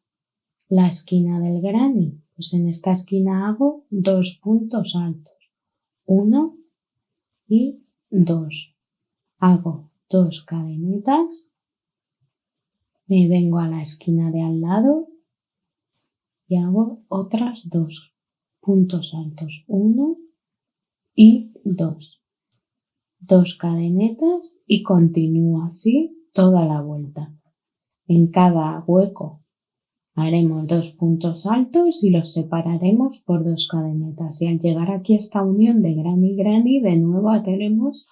la esquina del granny. Pues en esta esquina hago 2 puntos altos. 1 y 2. Hago 2 cadenetas. Me vengo a la esquina de al lado y hago otras 2 puntos altos. 1 y 2. 2 cadenetas y continúo así toda la vuelta. En cada hueco haremos 2 puntos altos y los separaremos por 2 cadenetas. Y al llegar aquí a esta unión de granny y granny, de nuevo haremos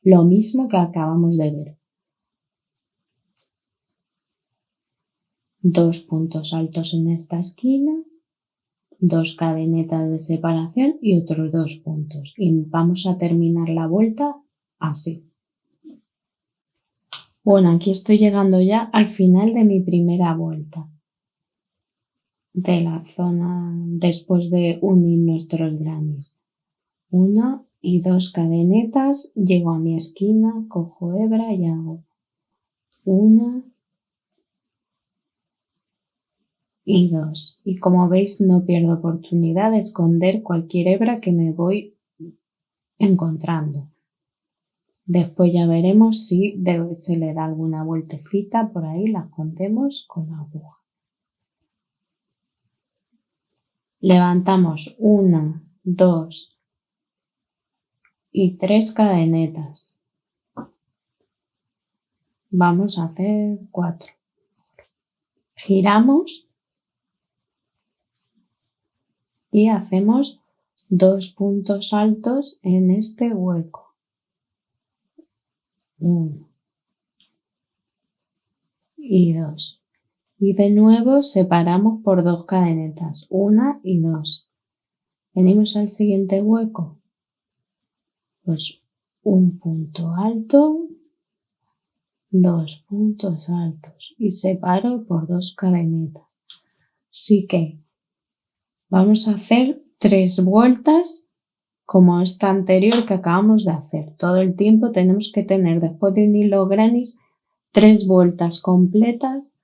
lo mismo que acabamos de ver. 2 puntos altos en esta esquina, 2 cadenetas de separación y otros 2 puntos. Y vamos a terminar la vuelta así. Bueno, aquí estoy llegando ya al final de mi primera vuelta de la zona después de unir nuestros grannies. 1 y 2 cadenetas, llego a mi esquina, cojo hebra y hago 1 y 2. Y como veis no pierdo oportunidad de esconder cualquier hebra que me voy encontrando. Después ya veremos si se le da alguna vueltecita por ahí, la escondemos con la aguja. Levantamos 1, 2 y 3 cadenetas. Vamos a hacer 4. Giramos y hacemos 2 puntos altos en este hueco. 1 y 2. Y de nuevo separamos por 2 cadenetas, 1 y 2. Venimos al siguiente hueco, pues un punto alto, 2 puntos altos y separo por 2 cadenetas. Así que vamos a hacer 3 vueltas como esta anterior que acabamos de hacer. Todo el tiempo tenemos que tener, después de unir los grannies, 3 vueltas completas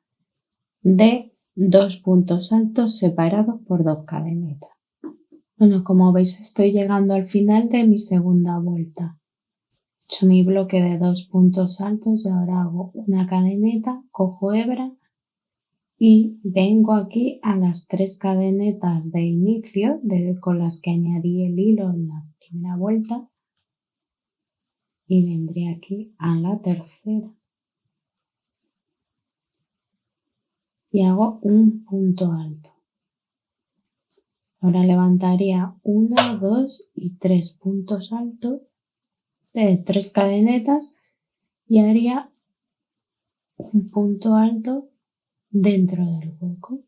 de 2 puntos altos separados por 2 cadenetas. Bueno, como veis estoy llegando al final de mi segunda vuelta. He hecho mi bloque de 2 puntos altos y ahora hago una cadeneta, cojo hebra y vengo aquí a las 3 cadenetas de inicio con las que añadí el hilo en la primera vuelta y vendré aquí a la tercera y hago un punto alto. Ahora levantaría 1, 2 y 3 puntos altos de 3 cadenetas y haría un punto alto dentro del hueco.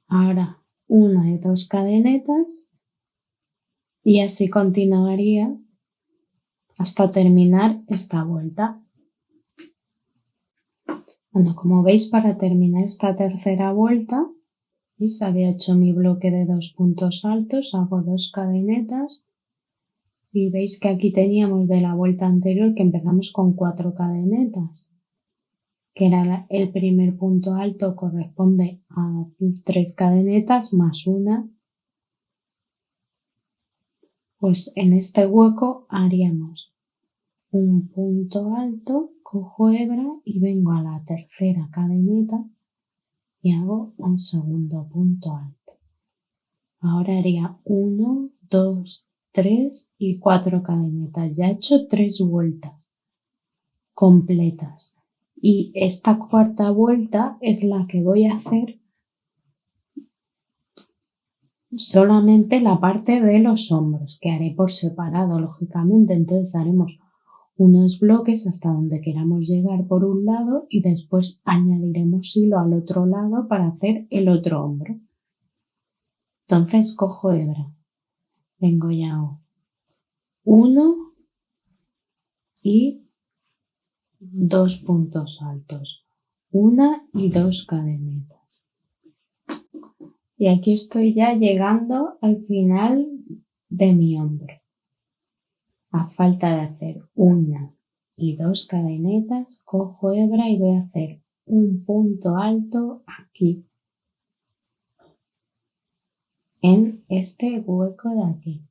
Ahora 1 y 2 cadenetas y así continuaría hasta terminar esta vuelta. Bueno, como veis, para terminar esta tercera vuelta, ¿veis? Había hecho mi bloque de 2 puntos altos, hago 2 cadenetas y veis que aquí teníamos de la vuelta anterior que empezamos con 4 cadenetas. que era el primer punto alto, corresponde a 3 cadenetas más una. Pues en este hueco haríamos un punto alto, cojo hebra y vengo a la tercera cadeneta y hago un segundo punto alto. Ahora haría 1, 2, 3 y 4 cadenetas. Ya he hecho 3 vueltas completas. Y esta cuarta vuelta es la que voy a hacer solamente la parte de los hombros, que haré por separado, lógicamente. Entonces haremos unos bloques hasta donde queramos llegar por un lado y después añadiremos hilo al otro lado para hacer el otro hombro. Entonces cojo hebra, vengo y hago 1 y 2 puntos altos, 1 y 2 cadenetas. Y aquí estoy ya llegando al final de mi hombro. A falta de hacer 1 y 2 cadenetas, cojo hebra y voy a hacer un punto alto aquí, en este hueco de aquí.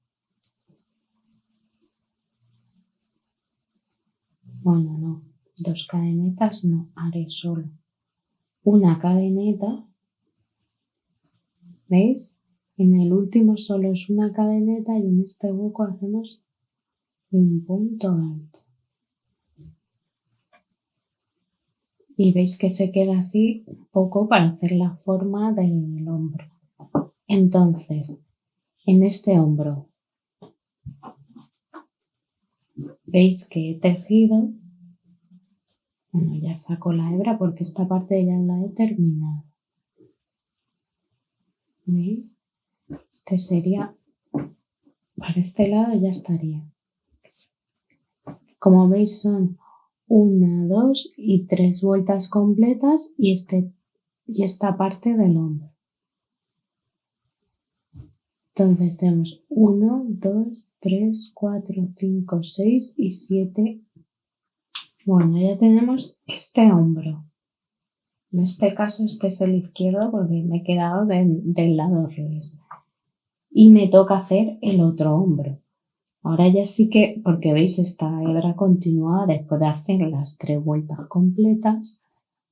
Bueno, no, 2 cadenetas no, haré solo una cadeneta. ¿Veis? En el último solo es una cadeneta y en este hueco hacemos un punto alto. Y veis que se queda así un poco para hacer la forma del hombro. Entonces, en este hombro, veis que he tejido. Bueno, ya saco la hebra porque esta parte ya la he terminado. ¿Veis? Este sería, para este lado ya estaría. Como veis son 1, 2 y 3 vueltas completas y esta parte del hombro. Entonces tenemos 1, 2, 3, 4, 5, 6 y 7. Bueno, ya tenemos este hombro. En este caso este es el izquierdo porque me he quedado del lado revés. Y me toca hacer el otro hombro. Ahora ya sí que, porque veis esta hebra continuada después de hacer las 3 vueltas completas,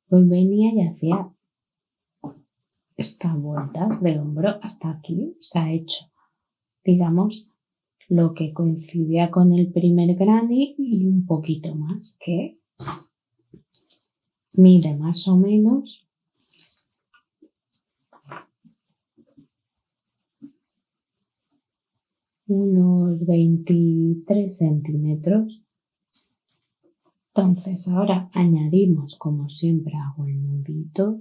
pues venía y hacía estas vueltas del hombro hasta aquí. Se ha hecho, digamos, lo que coincidía con el primer granny y un poquito más, que mide más o menos unos 23 centímetros. Entonces ahora añadimos, como siempre hago el nudito.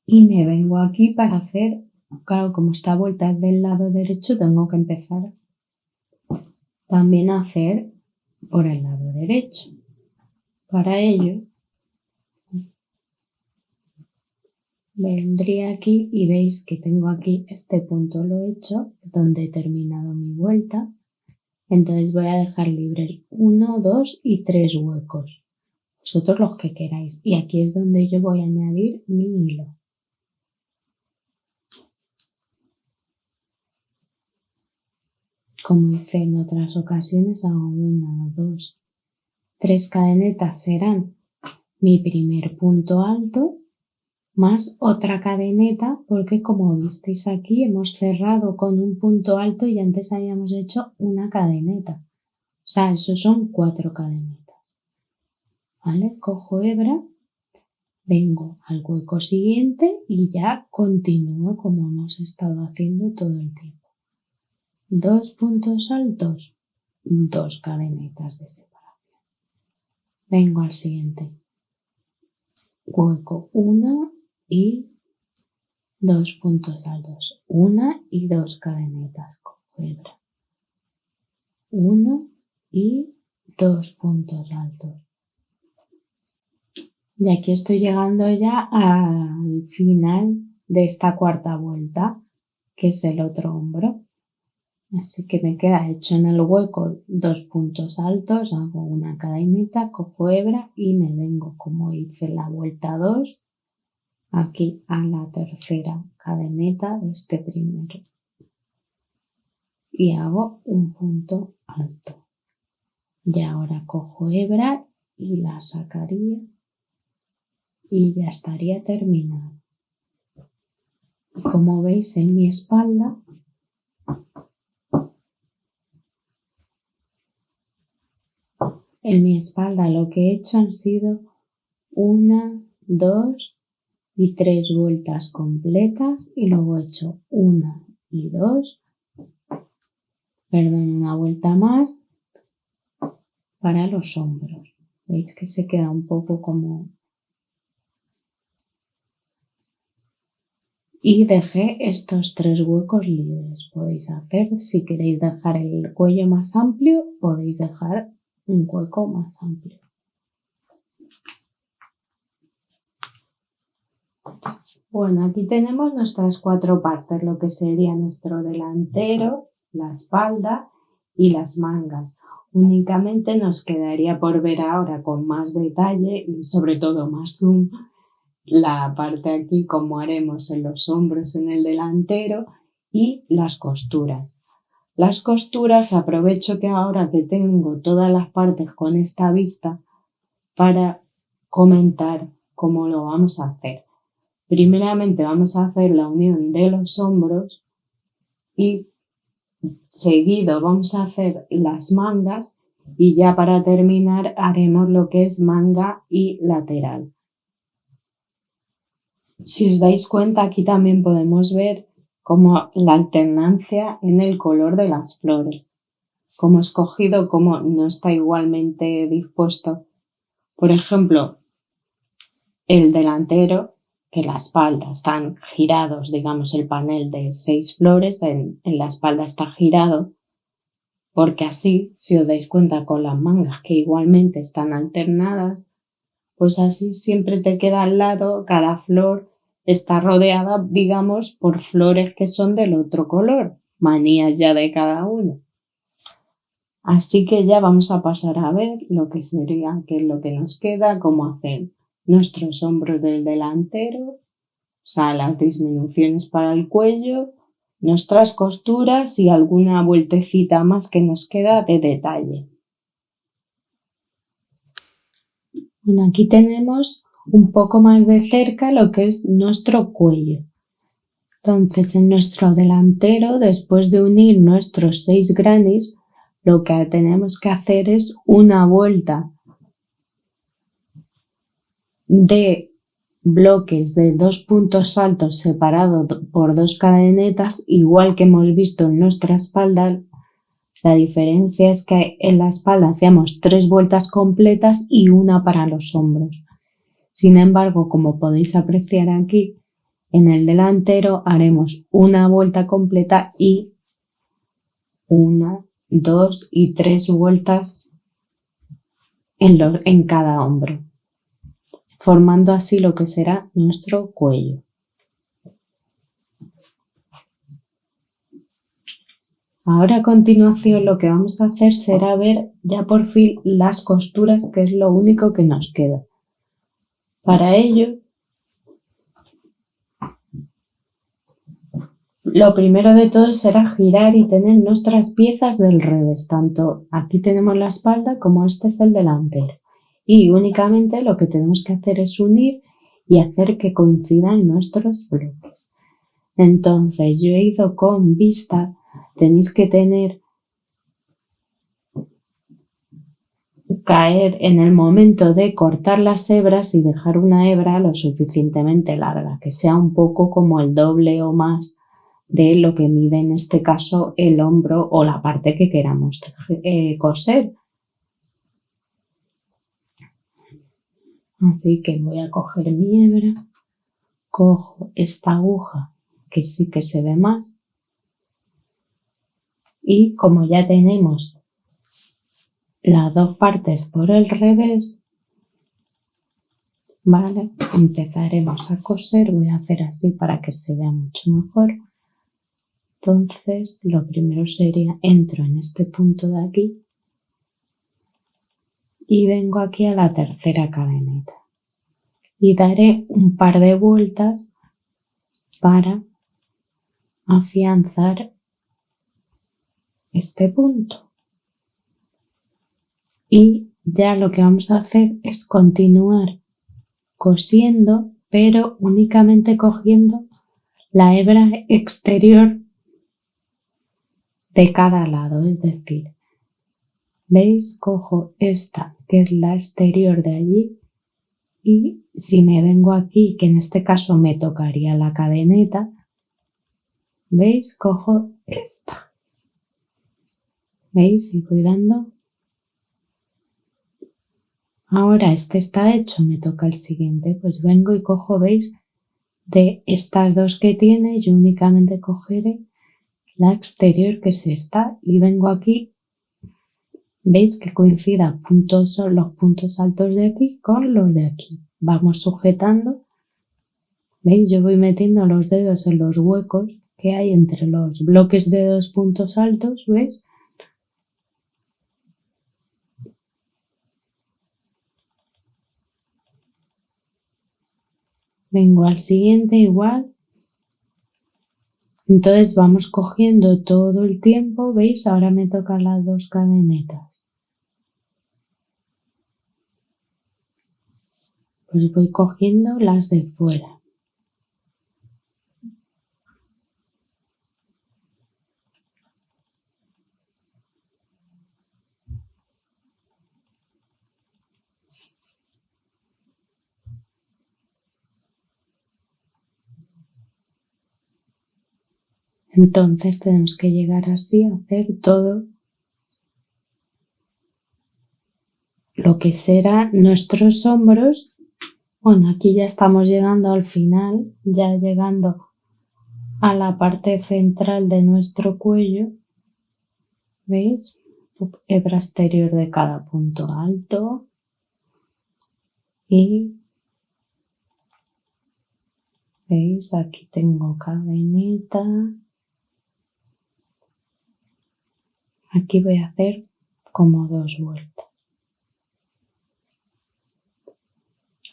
Y me vengo aquí para hacer, claro, como esta vuelta es del lado derecho, tengo que empezar también a hacer por el lado derecho. Para ello, vendría aquí y veis que tengo aquí este punto lo he hecho, donde he terminado mi vuelta. Entonces voy a dejar libres 1, 2 y 3 huecos, vosotros los que queráis. Y aquí es donde yo voy a añadir mi hilo. Como hice en otras ocasiones, hago 1, 2, 3 cadenetas serán mi primer punto alto, más otra cadeneta, porque como visteis aquí hemos cerrado con un punto alto y antes habíamos hecho una cadeneta. O sea, eso son 4 cadenetas. ¿Vale? Cojo hebra, vengo al hueco siguiente y ya continúo como hemos estado haciendo todo el tiempo. 2 puntos altos, 2 cadenetas de separación. Vengo al siguiente hueco, 1 y 2 puntos altos, 1 y 2 cadenetas con hebra, 1 y 2 puntos altos. Y aquí estoy llegando ya al final de esta cuarta vuelta, que es el otro hombro. Así que me queda hecho en el hueco 2 puntos altos, hago una cadenita, cojo hebra y me vengo, como hice la vuelta 2, aquí a la tercera cadeneta de este primero y hago un punto alto. Y ahora cojo hebra y la sacaría y ya estaría terminado. Y como veis en mi espalda, lo que he hecho han sido 1, 2 y 3 vueltas completas y luego he hecho 1 y 2, una vuelta más para los hombros. Veis que se queda un poco como... Y dejé estos 3 huecos libres. Podéis hacer, si queréis dejar el cuello más amplio, podéis dejar un hueco más amplio. Bueno, aquí tenemos nuestras 4 partes, lo que sería nuestro delantero, la espalda y las mangas. Únicamente nos quedaría por ver ahora con más detalle y sobre todo más zoom la parte aquí como haremos en los hombros en el delantero y las costuras. Las costuras aprovecho que ahora que tengo todas las partes con esta vista para comentar cómo lo vamos a hacer. Primeramente vamos a hacer la unión de los hombros y seguido vamos a hacer las mangas y ya para terminar haremos lo que es manga y lateral. Si os dais cuenta, aquí también podemos ver como la alternancia en el color de las flores. Como he escogido, como no está igualmente dispuesto. Por ejemplo, el delantero, que la espalda están girados, digamos el panel de 6 flores en la espalda está girado, porque así, si os dais cuenta con las mangas que igualmente están alternadas, pues así siempre te queda al lado, cada flor está rodeada, digamos, por flores que son del otro color, manías ya de cada uno. Así que ya vamos a pasar a ver lo que sería, qué es lo que nos queda, cómo hacer nuestros hombros del delantero, o sea, las disminuciones para el cuello, nuestras costuras y alguna vueltecita más que nos queda de detalle. Bueno, aquí tenemos un poco más de cerca lo que es nuestro cuello. Entonces, en nuestro delantero, después de unir nuestros 6 grannies, lo que tenemos que hacer es una vuelta de bloques de 2 puntos altos separados por 2 cadenetas, igual que hemos visto en nuestra espalda. La diferencia es que en la espalda hacíamos 3 vueltas completas y una para los hombros. Sin embargo, como podéis apreciar aquí, en el delantero haremos una vuelta completa y 1, 2 y 3 vueltas en cada hombro, formando así lo que será nuestro cuello. Ahora a continuación lo que vamos a hacer será ver ya por fin las costuras, que es lo único que nos queda. Para ello, lo primero de todo será girar y tener nuestras piezas del revés. Tanto aquí tenemos la espalda como este es el delantero. Y únicamente lo que tenemos que hacer es unir y hacer que coincidan nuestros bloques. Entonces yo he ido con vista, tenéis que caer en el momento de cortar las hebras y dejar una hebra lo suficientemente larga, que sea un poco como el doble o más de lo que mide en este caso el hombro o la parte que queramos coser. Así que voy a coger mi hebra, cojo esta aguja que sí que se ve más y como ya tenemos las 2 partes por el revés, vale, empezaremos a coser. Voy a hacer así para que se vea mucho mejor. Entonces, lo primero sería, entro en este punto de aquí y vengo aquí a la tercera cadeneta y daré un par de vueltas para afianzar este punto. Y ya lo que vamos a hacer es continuar cosiendo, pero únicamente cogiendo la hebra exterior de cada lado, es decir, ¿veis? Cojo esta que es la exterior de allí y si me vengo aquí, que en este caso me tocaría la cadeneta, ¿veis? Cojo esta. ¿Veis? Y voy dando. Ahora este está hecho, me toca el siguiente, pues vengo y cojo, ¿veis? De estas dos que tiene, yo únicamente cogeré la exterior que es esta y vengo aquí. ¿Veis que coincidan los puntos altos de aquí con los de aquí? Vamos sujetando. ¿Veis? Yo voy metiendo los dedos en los huecos que hay entre los bloques de dos puntos altos, ¿veis? Vengo al siguiente igual. Entonces vamos cogiendo todo el tiempo, ¿veis? Ahora me tocan las dos cadenetas. Pues voy cogiendo las de fuera. Entonces tenemos que llegar así a hacer todo lo que será nuestros hombros. Bueno, aquí ya estamos llegando al final, ya llegando a la parte central de nuestro cuello. ¿Veis? Hebra exterior de cada punto alto y ¿veis? Aquí tengo cadeneta. Aquí voy a hacer como dos vueltas.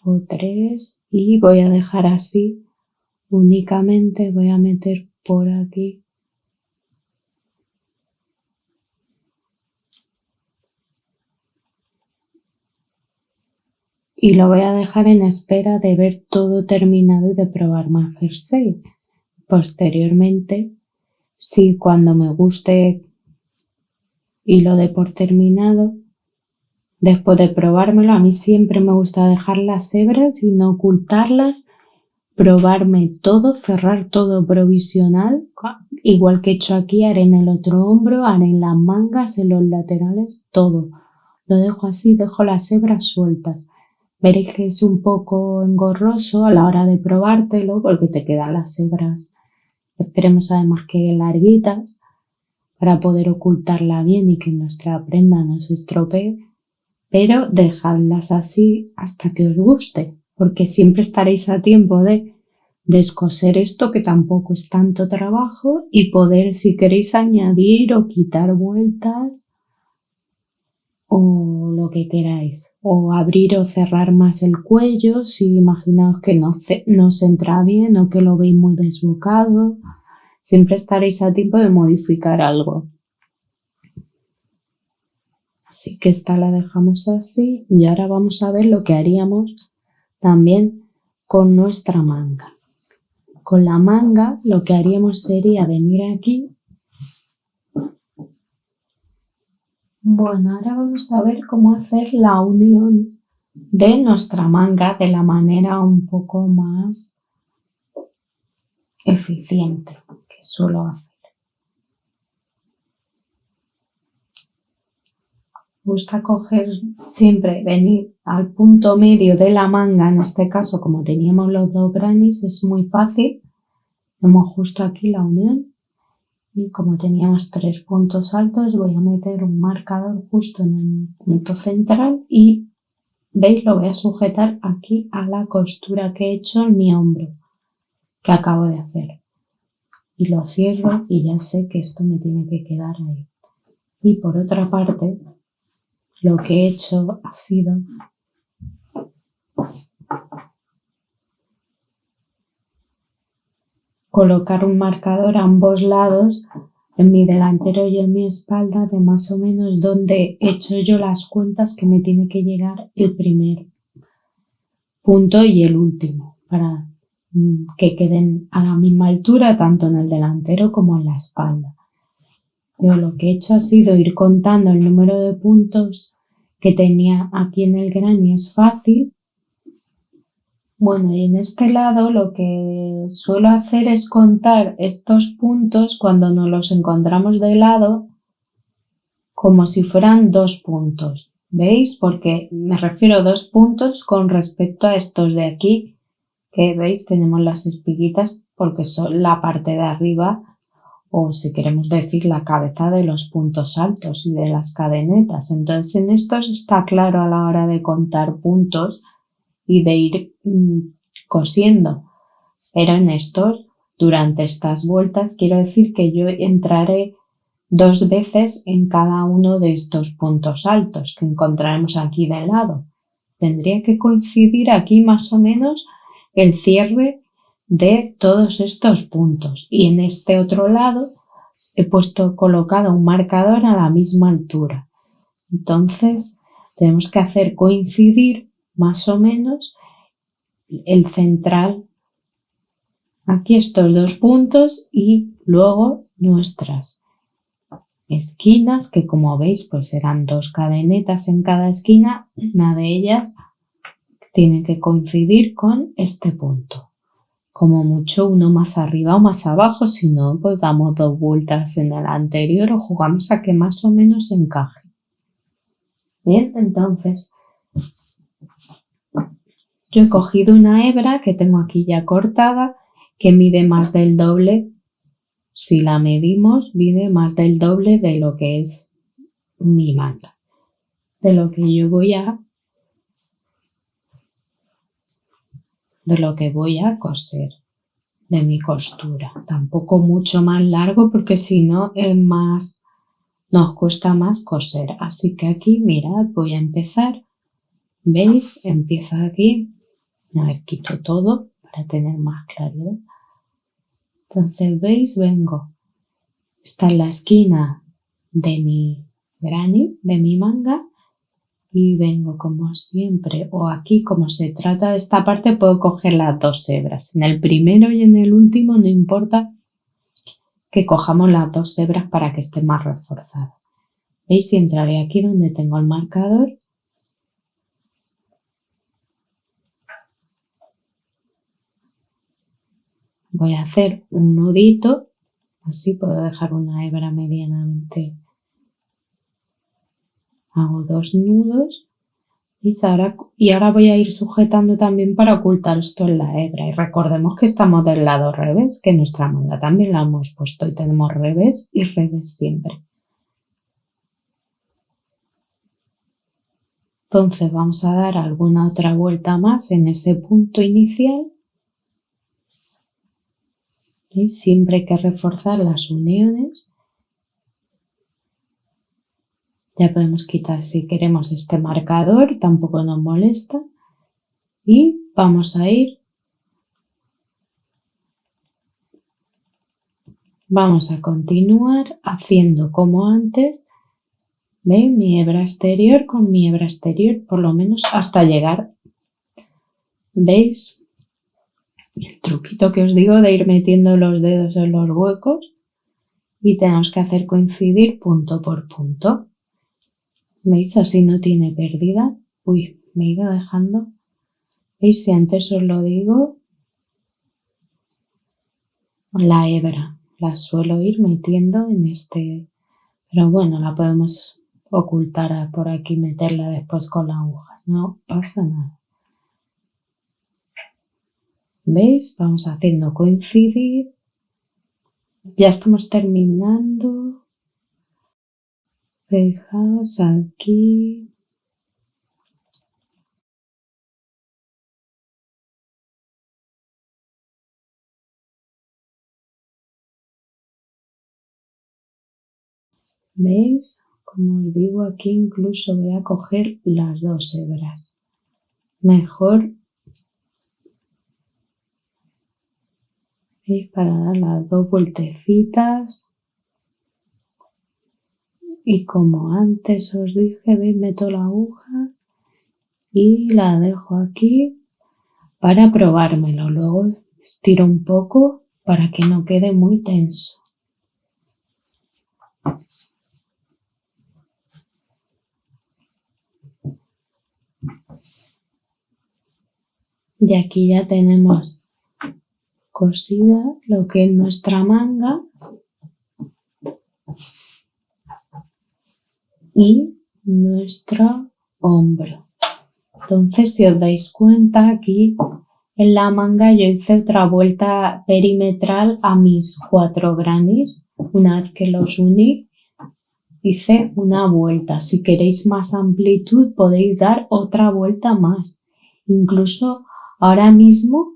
O tres y voy a dejar así. Únicamente voy a meter por aquí. Y lo voy a dejar en espera de ver todo terminado y de probar más jersey. Posteriormente, si cuando me guste y lo dé por terminado, después de probármelo, a mí siempre me gusta dejar las hebras y no ocultarlas, probarme todo, cerrar todo provisional, igual que he hecho aquí, haré en el otro hombro, haré en las mangas, en los laterales, todo. Lo dejo así, dejo las hebras sueltas. Veréis que es un poco engorroso a la hora de probártelo porque te quedan las hebras, esperemos además que larguitas, para poder ocultarla bien y que nuestra prenda no se estropee, pero dejadlas así hasta que os guste, porque siempre estaréis a tiempo de descoser esto, que tampoco es tanto trabajo, y poder, si queréis, añadir o quitar vueltas o lo que queráis, o abrir o cerrar más el cuello si imaginaos que no se entra bien o que lo veis muy desbocado, siempre estaréis a tiempo de modificar algo. Así que esta la dejamos así y ahora vamos a ver lo que haríamos también con nuestra manga. Con la manga lo que haríamos sería venir aquí. Bueno, ahora vamos a ver cómo hacer la unión de nuestra manga de la manera un poco más eficiente que suelo hacer. Me gusta coger siempre, venir al punto medio de la manga, en este caso como teníamos los dos grannies es muy fácil. Hemos justo aquí la unión. Y como teníamos tres puntos altos, voy a meter un marcador justo en el punto central y, ¿veis? Lo voy a sujetar aquí a la costura que he hecho en mi hombro, que acabo de hacer. y lo cierro y ya sé que esto me tiene que quedar ahí. Y por otra parte, lo que he hecho ha sido colocar un marcador a ambos lados, en mi delantero y en mi espalda, de más o menos donde he hecho yo las cuentas que me tiene que llegar el primer punto y el último, para que queden a la misma altura tanto en el delantero como en la espalda. Yo lo que he hecho ha sido ir contando el número de puntos que tenía aquí en el granny, es fácil. Bueno, y en este lado lo que suelo hacer es contar estos puntos cuando nos los encontramos de lado como si fueran 2 puntos. ¿Veis? Porque me refiero a 2 puntos con respecto a estos de aquí, que veis tenemos las espiguitas porque son la parte de arriba, o si queremos decir la cabeza de los puntos altos y de las cadenetas. Entonces en estos está claro a la hora de contar puntos y de ir cosiendo. Pero en estos, durante estas vueltas, quiero decir que yo entraré 2 veces en cada uno de estos puntos altos que encontraremos aquí de lado. Tendría que coincidir aquí más o menos el cierre de todos estos puntos. Y en este otro lado he colocado un marcador a la misma altura. Entonces tenemos que hacer coincidir más o menos el central, aquí estos 2 puntos y luego nuestras esquinas, que como veis pues serán 2 cadenetas en cada esquina, una de ellas tiene que coincidir con este punto. Como mucho uno más arriba o más abajo, si no pues damos 2 vueltas en el anterior o jugamos a que más o menos encaje. Bien, entonces yo he cogido una hebra que tengo aquí ya cortada, que mide más del doble. Si la medimos, mide más del doble de lo que es mi manga, de lo que voy a coser, de mi costura. Tampoco mucho más largo porque si no nos cuesta más coser. Así que aquí, mirad, voy a empezar. ¿Veis? Empiezo aquí. A ver, quito todo para tener más claridad. Entonces, ¿veis? Vengo. Esta es la esquina de mi granny, de mi manga. Y vengo como siempre, o aquí como se trata de esta parte, puedo coger las 2 hebras. En el primero y en el último no importa que cojamos las 2 hebras para que esté más reforzada. ¿Veis? Y entraré aquí donde tengo el marcador. Voy a hacer un nudito, así puedo dejar una hebra medianamente. Hago 2 nudos y ahora voy a ir sujetando también para ocultar esto en la hebra. Y recordemos que estamos del lado revés, que nuestra manga también la hemos puesto y tenemos revés y revés siempre. Entonces vamos a dar alguna otra vuelta más en ese punto inicial. Y siempre hay que reforzar las uniones. Ya podemos quitar si queremos este marcador, tampoco nos molesta. Y vamos a ir. Vamos a continuar haciendo como antes. ¿Veis? Mi hebra exterior con mi hebra exterior, por lo menos hasta llegar. ¿Veis? El truquito que os digo de ir metiendo los dedos en los huecos. Y tenemos que hacer coincidir punto por punto. ¿Veis? Así no tiene pérdida. Uy, me he ido dejando. ¿Veis? Si antes os lo digo, la hebra la suelo ir metiendo en este, pero bueno, la podemos ocultar por aquí, meterla después con la aguja, no pasa nada. ¿Veis? Vamos haciendo coincidir. Ya estamos terminando. Fijaos aquí. ¿Veis? Como os digo, aquí incluso voy a coger las dos hebras. Mejor, ¿veis? Para dar las dos vueltecitas. Y como antes os dije, ¿veis? Meto la aguja y la dejo aquí para probármelo. Luego estiro un poco para que no quede muy tenso. Y aquí ya tenemos cosida lo que es nuestra manga y nuestro hombro. Entonces, si os dais cuenta, aquí en la manga yo hice otra vuelta perimetral a mis 4 grannies. Una vez que los uní, hice una vuelta. Si queréis más amplitud, podéis dar otra vuelta más. Incluso ahora mismo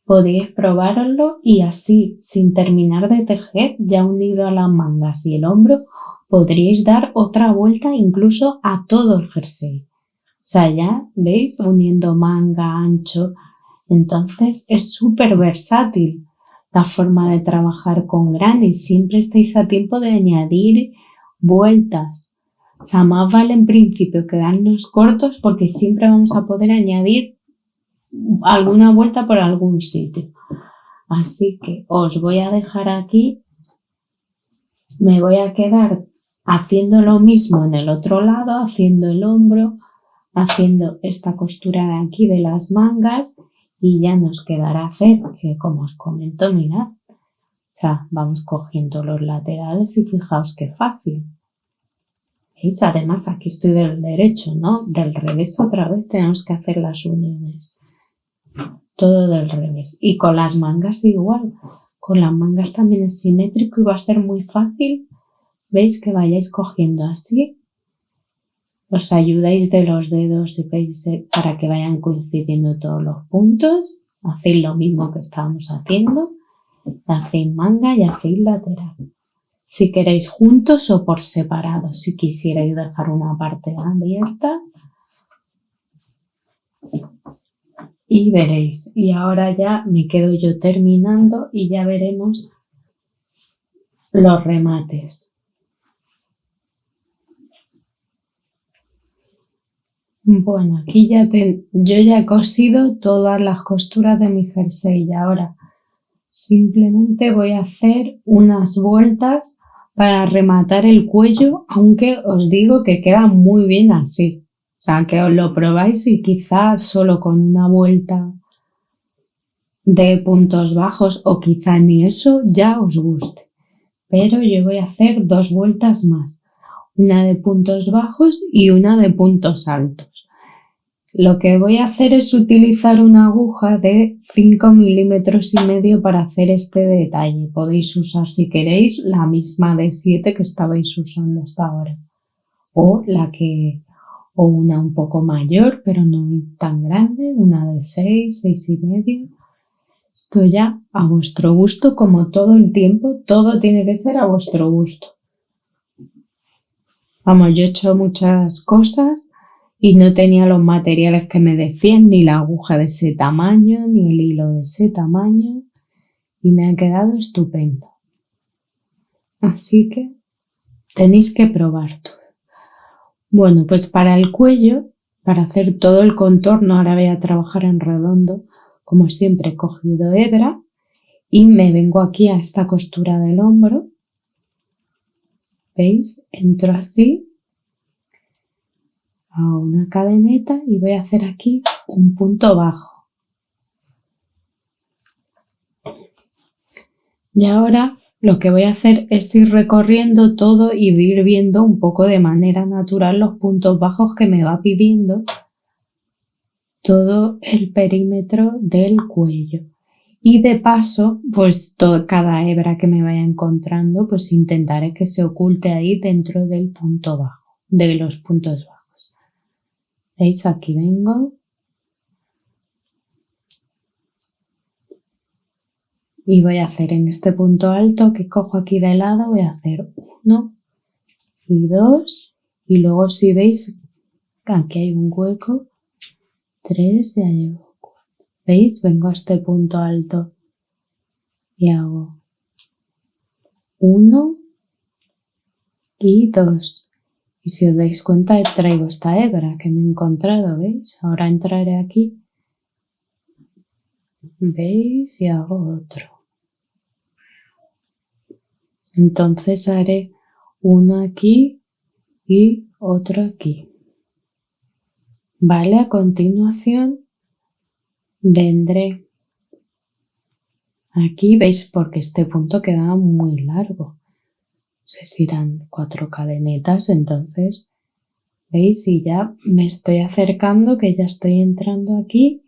podéis probarlo y así, sin terminar de tejer, ya unido a las mangas y el hombro, podríais dar otra vuelta incluso a todo el jersey. O sea, ya veis, uniendo manga, ancho. Entonces es súper versátil la forma de trabajar con grannies. Siempre estáis a tiempo de añadir vueltas. O sea, más vale en principio quedarnos cortos porque siempre vamos a poder añadir alguna vuelta por algún sitio. Así que os voy a dejar aquí. Me voy a quedar haciendo lo mismo en el otro lado, haciendo el hombro, haciendo esta costura de aquí de las mangas y ya nos quedará hacer, que como os comento, mirad, o sea, vamos cogiendo los laterales y fijaos qué fácil. ¿Veis? Además aquí estoy del derecho, ¿no? Del revés otra vez tenemos que hacer las uniones. Todo del revés. Y con las mangas igual. Con las mangas también es simétrico y va a ser muy fácil. ¿Veis? Que vayáis cogiendo así. Os ayudáis de los dedos para que vayan coincidiendo todos los puntos. Hacéis lo mismo que estábamos haciendo. Hacéis manga y hacéis lateral. Si queréis juntos o por separado. Si quisierais dejar una parte abierta. Y veréis. Y ahora ya me quedo yo terminando y ya veremos los remates. Bueno, aquí yo ya he cosido todas las costuras de mi jersey y ahora simplemente voy a hacer unas vueltas para rematar el cuello, aunque os digo que queda muy bien así. O sea, que os lo probáis y quizás solo con una vuelta de puntos bajos o quizá ni eso ya os guste. Pero yo voy a hacer 2 vueltas más. Una de puntos bajos y una de puntos altos. Lo que voy a hacer es utilizar una aguja de 5,5 milímetros para hacer este detalle. Podéis usar si queréis la misma de 7 que estabais usando hasta ahora. O una un poco mayor, pero no tan grande, una de 6, 6,5. Esto ya a vuestro gusto, como todo el tiempo, todo tiene que ser a vuestro gusto. Vamos, yo he hecho muchas cosas y no tenía los materiales que me decían, ni la aguja de ese tamaño, ni el hilo de ese tamaño, y me ha quedado estupendo. Así que tenéis que probar todo. Bueno, pues para el cuello, para hacer todo el contorno, ahora voy a trabajar en redondo. Como siempre he cogido hebra y me vengo aquí a esta costura del hombro. ¿Veis? Entro así, hago una cadeneta y voy a hacer aquí un punto bajo. Y ahora lo que voy a hacer es ir recorriendo todo y ir viendo un poco de manera natural los puntos bajos que me va pidiendo todo el perímetro del cuello. Y de paso, pues cada hebra que me vaya encontrando, pues intentaré que se oculte ahí dentro del punto bajo, de los puntos bajos. ¿Veis? Aquí vengo. Y voy a hacer en este punto alto que cojo aquí de lado, voy a hacer 1, y 2, y luego si veis, aquí hay un hueco, 3, ya llevo 4. ¿Veis? Vengo a este punto alto y hago 1 y 2. Y si os dais cuenta, traigo esta hebra que me he encontrado, ¿veis? Ahora entraré aquí, ¿veis? Y hago otro. Entonces haré uno aquí y otro aquí. Vale, a continuación vendré aquí, ¿veis? Porque este punto queda muy largo. No sé si irán 4 cadenetas, entonces, ¿veis? Y ya me estoy acercando, que ya estoy entrando aquí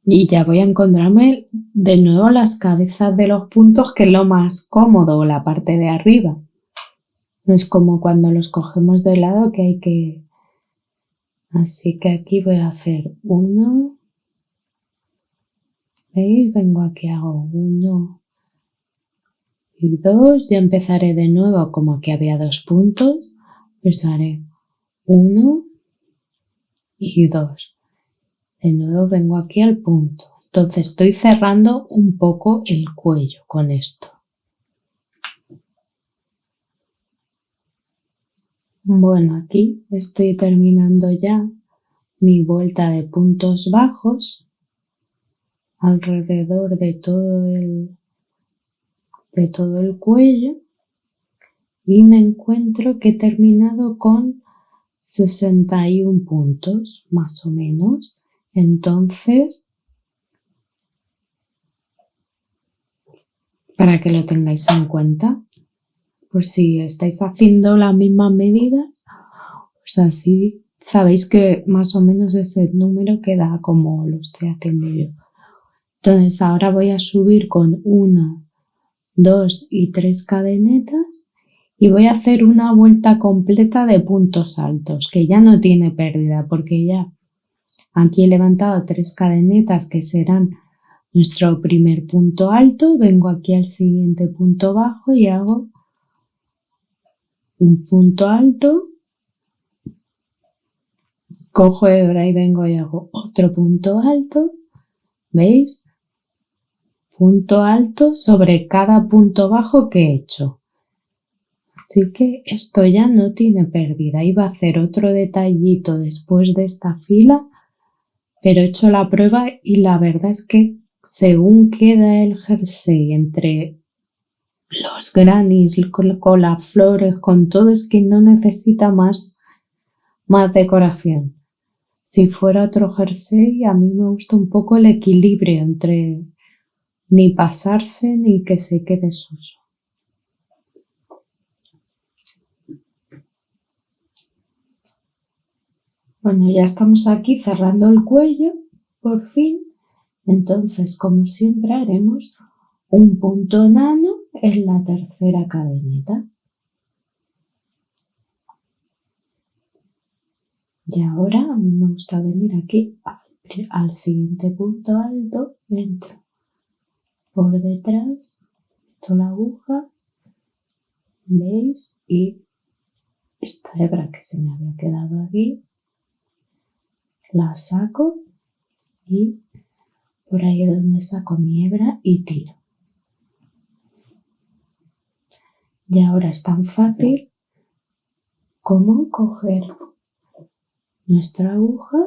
y ya voy a encontrarme de nuevo las cabezas de los puntos, que es lo más cómodo, la parte de arriba. No es como cuando los cogemos de lado que hay que... Así que aquí voy a hacer 1. ¿Veis? Vengo aquí, hago 1 y 2. Ya empezaré de nuevo, como aquí había 2 puntos, pues haré 1 y 2. De nuevo vengo aquí al punto. Entonces estoy cerrando un poco el cuello con esto. Bueno, aquí estoy terminando ya mi vuelta de puntos bajos alrededor de todo el cuello y me encuentro que he terminado con 61 puntos, más o menos. Entonces, para que lo tengáis en cuenta, pues si estáis haciendo las mismas medidas, pues así sabéis que más o menos ese número queda como lo estoy haciendo yo. Entonces ahora voy a subir con 1, 2 y 3 cadenetas y voy a hacer una vuelta completa de puntos altos, que ya no tiene pérdida, porque ya aquí he levantado 3 cadenetas que serán nuestro primer punto alto. Vengo aquí al siguiente punto bajo y hago un punto alto, cojo hebra y vengo y hago otro punto alto, ¿veis? Punto alto sobre cada punto bajo que he hecho. Así que esto ya no tiene pérdida. Iba a hacer otro detallito después de esta fila, pero he hecho la prueba y la verdad es que según queda el jersey entre los grannies, con las flores, con todo, es que no necesita más decoración. Si fuera otro jersey, a mí me gusta un poco el equilibrio entre ni pasarse ni que se quede soso. Bueno, ya estamos aquí cerrando el cuello, por fin. Entonces, como siempre, haremos un punto enano en la tercera cadeneta. Y ahora a mí me gusta venir aquí al siguiente punto alto, entro por detrás, meto la aguja, ¿veis? Y esta hebra que se me había quedado aquí, la saco y por ahí es donde saco mi hebra y tiro. Y ahora es tan fácil como coger nuestra aguja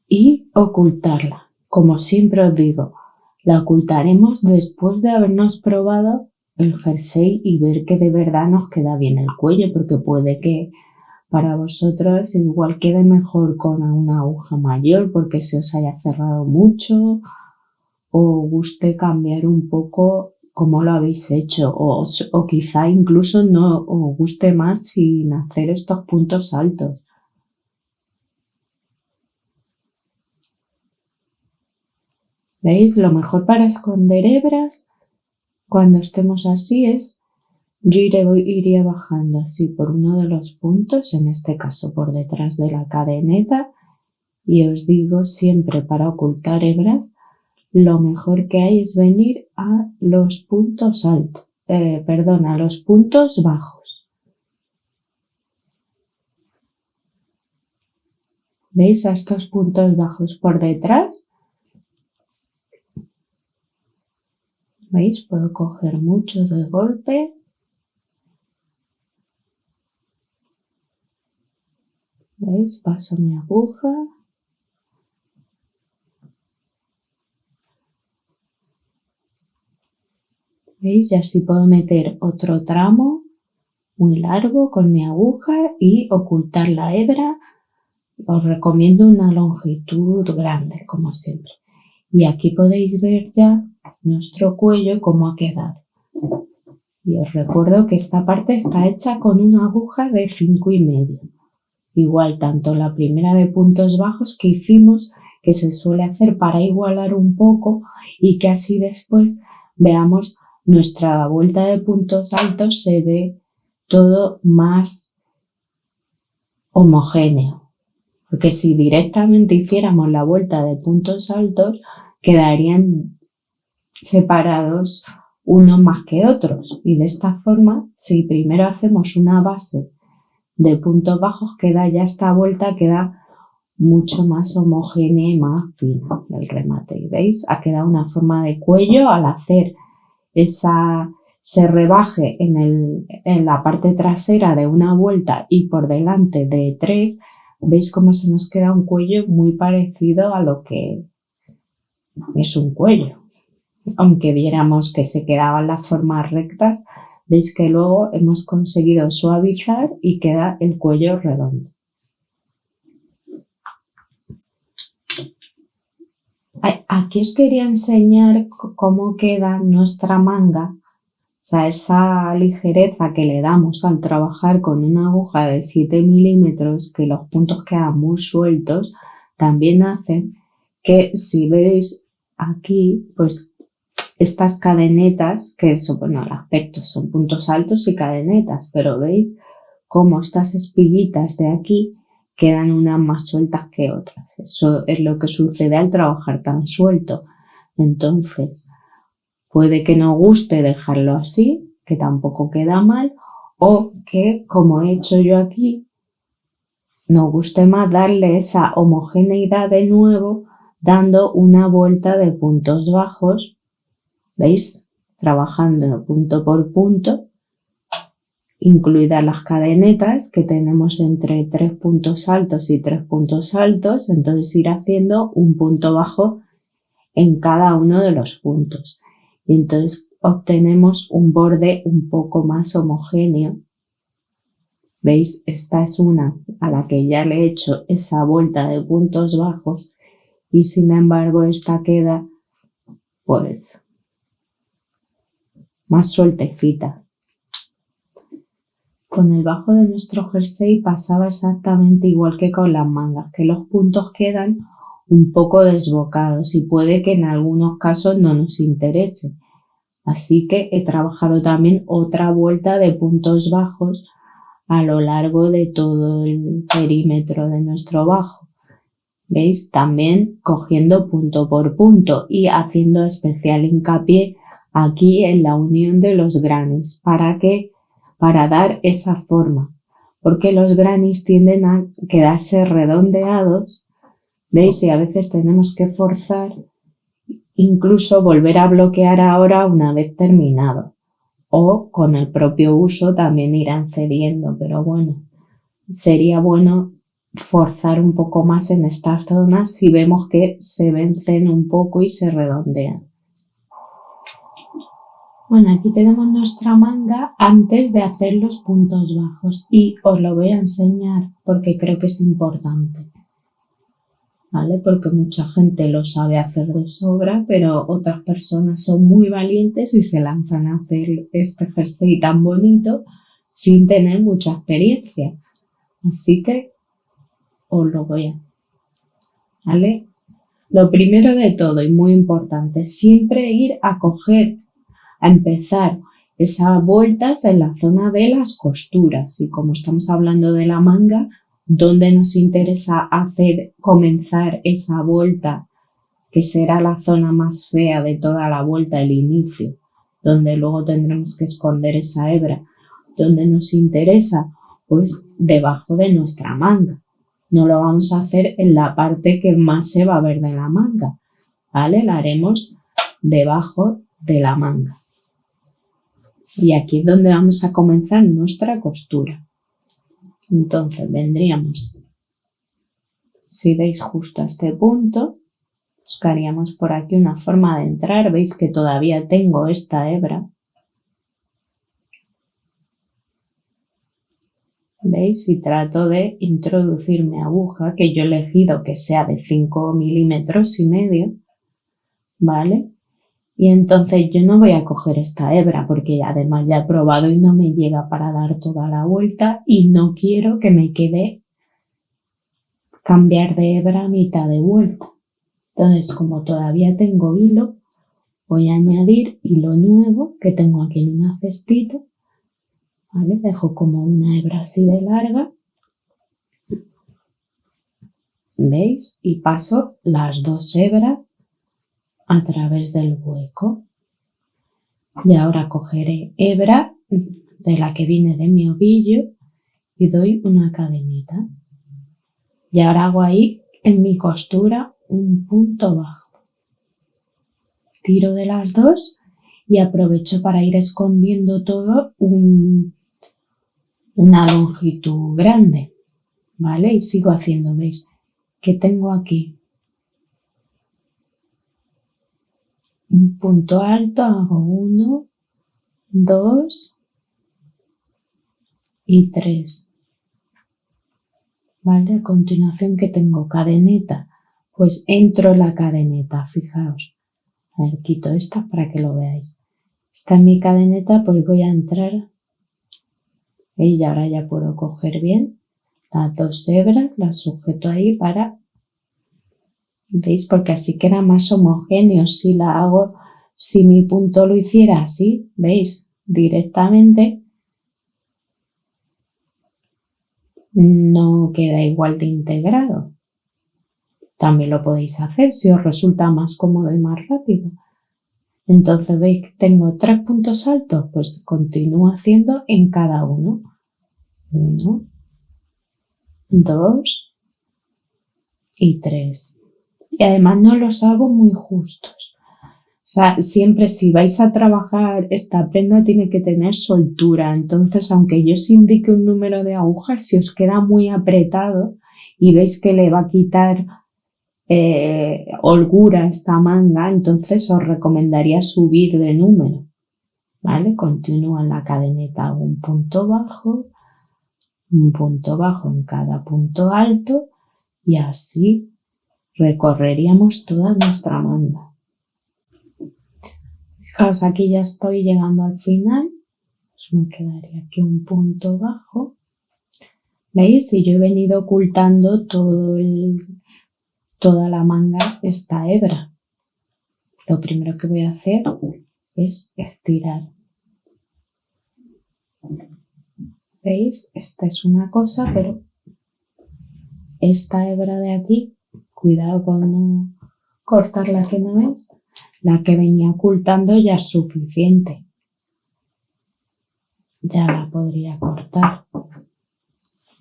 y ocultarla. Como siempre os digo, la ocultaremos después de habernos probado el jersey y ver que de verdad nos queda bien el cuello, porque puede que para vosotros igual quede mejor con una aguja mayor porque se os haya cerrado mucho o guste cambiar un poco cómo lo habéis hecho o quizá incluso no os guste más sin hacer estos puntos altos. ¿Veis? Lo mejor para esconder hebras cuando estemos así es, yo iría bajando así por uno de los puntos, en este caso por detrás de la cadeneta, y os digo siempre para ocultar hebras, lo mejor que hay es venir a los puntos altos, a los puntos bajos. ¿Veis a estos puntos bajos por detrás? ¿Veis? Puedo coger mucho de golpe. ¿Veis? Paso mi aguja. ¿Veis? Y así puedo meter otro tramo muy largo con mi aguja y ocultar la hebra. Os recomiendo una longitud grande, como siempre. Y aquí podéis ver ya nuestro cuello y cómo ha quedado. Y os recuerdo que esta parte está hecha con una aguja de 5,5. Igual tanto la primera de puntos bajos que hicimos, que se suele hacer para igualar un poco y que así después veamos nuestra vuelta de puntos altos, se ve todo más homogéneo. Porque si directamente hiciéramos la vuelta de puntos altos, quedarían separados unos más que otros. Y de esta forma, si primero hacemos una base de puntos bajos, queda ya esta vuelta, queda mucho más homogénea y más fina el remate. Y veis, ha quedado una forma de cuello al hacer ese rebaje en la parte trasera de una vuelta y por delante de 3. Veis cómo se nos queda un cuello muy parecido a lo que es un cuello. Aunque viéramos que se quedaban las formas rectas, veis que luego hemos conseguido suavizar y queda el cuello redondo. Aquí os quería enseñar cómo queda nuestra manga, o sea, esa ligereza que le damos al trabajar con una aguja de 7 milímetros, que los puntos quedan muy sueltos, también hace que si veis aquí, pues estas cadenetas, que son, bueno, el aspecto son puntos altos y cadenetas, pero veis cómo estas espiguitas de aquí quedan unas más sueltas que otras. Eso es lo que sucede al trabajar tan suelto. Entonces, puede que no guste dejarlo así, que tampoco queda mal, o que, como he hecho yo aquí, nos guste más darle esa homogeneidad de nuevo, dando una vuelta de puntos bajos. ¿Veis? Trabajando punto por punto, incluidas las cadenetas que tenemos entre 3 puntos altos y 3 puntos altos, entonces ir haciendo un punto bajo en cada uno de los puntos. Y entonces obtenemos un borde un poco más homogéneo. ¿Veis? Esta es una a la que ya le he hecho esa vuelta de puntos bajos y sin embargo esta queda pues más sueltecita. Con el bajo de nuestro jersey pasaba exactamente igual que con las mangas, que los puntos quedan un poco desbocados y puede que en algunos casos no nos interese. Así que he trabajado también otra vuelta de puntos bajos a lo largo de todo el perímetro de nuestro bajo. ¿Veis? También cogiendo punto por punto y haciendo especial hincapié aquí en la unión de los grannies para dar esa forma, porque los grannies tienden a quedarse redondeados, ¿veis? Y a veces tenemos que forzar, incluso volver a bloquear ahora una vez terminado, o con el propio uso también irán cediendo, pero bueno, sería bueno forzar un poco más en estas zonas si vemos que se vencen un poco y se redondean. Bueno, aquí tenemos nuestra manga antes de hacer los puntos bajos y os lo voy a enseñar porque creo que es importante, ¿vale? Porque mucha gente lo sabe hacer de sobra, pero otras personas son muy valientes y se lanzan a hacer este jersey tan bonito sin tener mucha experiencia. Así que os lo voy a... ¿Vale? Lo primero de todo y muy importante, siempre ir a empezar esas vueltas en la zona de las costuras y como estamos hablando de la manga, donde nos interesa comenzar esa vuelta que será la zona más fea de toda la vuelta, el inicio, donde luego tendremos que esconder esa hebra. Donde nos interesa, pues debajo de nuestra manga. No lo vamos a hacer en la parte que más se va a ver de la manga, ¿vale? La haremos debajo de la manga. Y aquí es donde vamos a comenzar nuestra costura. Entonces vendríamos, si veis justo a este punto, buscaríamos por aquí una forma de entrar. Veis que todavía tengo esta hebra. ¿Veis? Y trato de introducir mi aguja, que yo he elegido que sea de 5,5 milímetros, ¿vale? Y entonces yo no voy a coger esta hebra porque además ya he probado y no me llega para dar toda la vuelta y no quiero que me quede cambiar de hebra a mitad de vuelta. Entonces, como todavía tengo hilo, voy a añadir hilo nuevo que tengo aquí en una cestita. ¿Vale? Dejo como una hebra así de larga. ¿Veis? Y paso las 2 hebras a través del hueco. Y ahora cogeré hebra de la que viene de mi ovillo y doy una cadenita. Y ahora hago ahí en mi costura un punto bajo. Tiro de las 2 y aprovecho para ir escondiendo todo una longitud grande, ¿vale? Y sigo haciendo, ¿veis? Que tengo aquí un punto alto, hago 1, 2 y 3, ¿vale? A continuación que tengo cadeneta, pues entro en la cadeneta, fijaos. A ver, quito esta para que lo veáis. Esta es mi cadeneta, pues voy a entrar. Y ahora ya puedo coger bien las 2 hebras, las sujeto ahí para, ¿veis? Porque así queda más homogéneo. Si la hago, si mi punto lo hiciera así, ¿veis? Directamente no queda igual de integrado. También lo podéis hacer si os resulta más cómodo y más rápido. Entonces, ¿veis que tengo 3 puntos altos? Pues continúo haciendo en cada uno. 1, 2 y 3. Y además no los hago muy justos. O sea, siempre si vais a trabajar esta prenda tiene que tener soltura. Entonces, aunque yo os indique un número de agujas, si os queda muy apretado y veis que le va a quitar holgura a esta manga, entonces os recomendaría subir de número. ¿Vale? Continúo en la cadeneta, hago un punto bajo en cada punto alto y así recorreríamos toda nuestra manga. Fijaos, aquí ya estoy llegando al final, pues me quedaría aquí un punto bajo. ¿Veis? Y yo he venido ocultando toda la manga esta hebra. Lo primero que voy a hacer es estirar. ¿Veis? Esta es una cosa, pero esta hebra de aquí, cuidado con no cortarla que no es, la que venía ocultando ya es suficiente. Ya la podría cortar.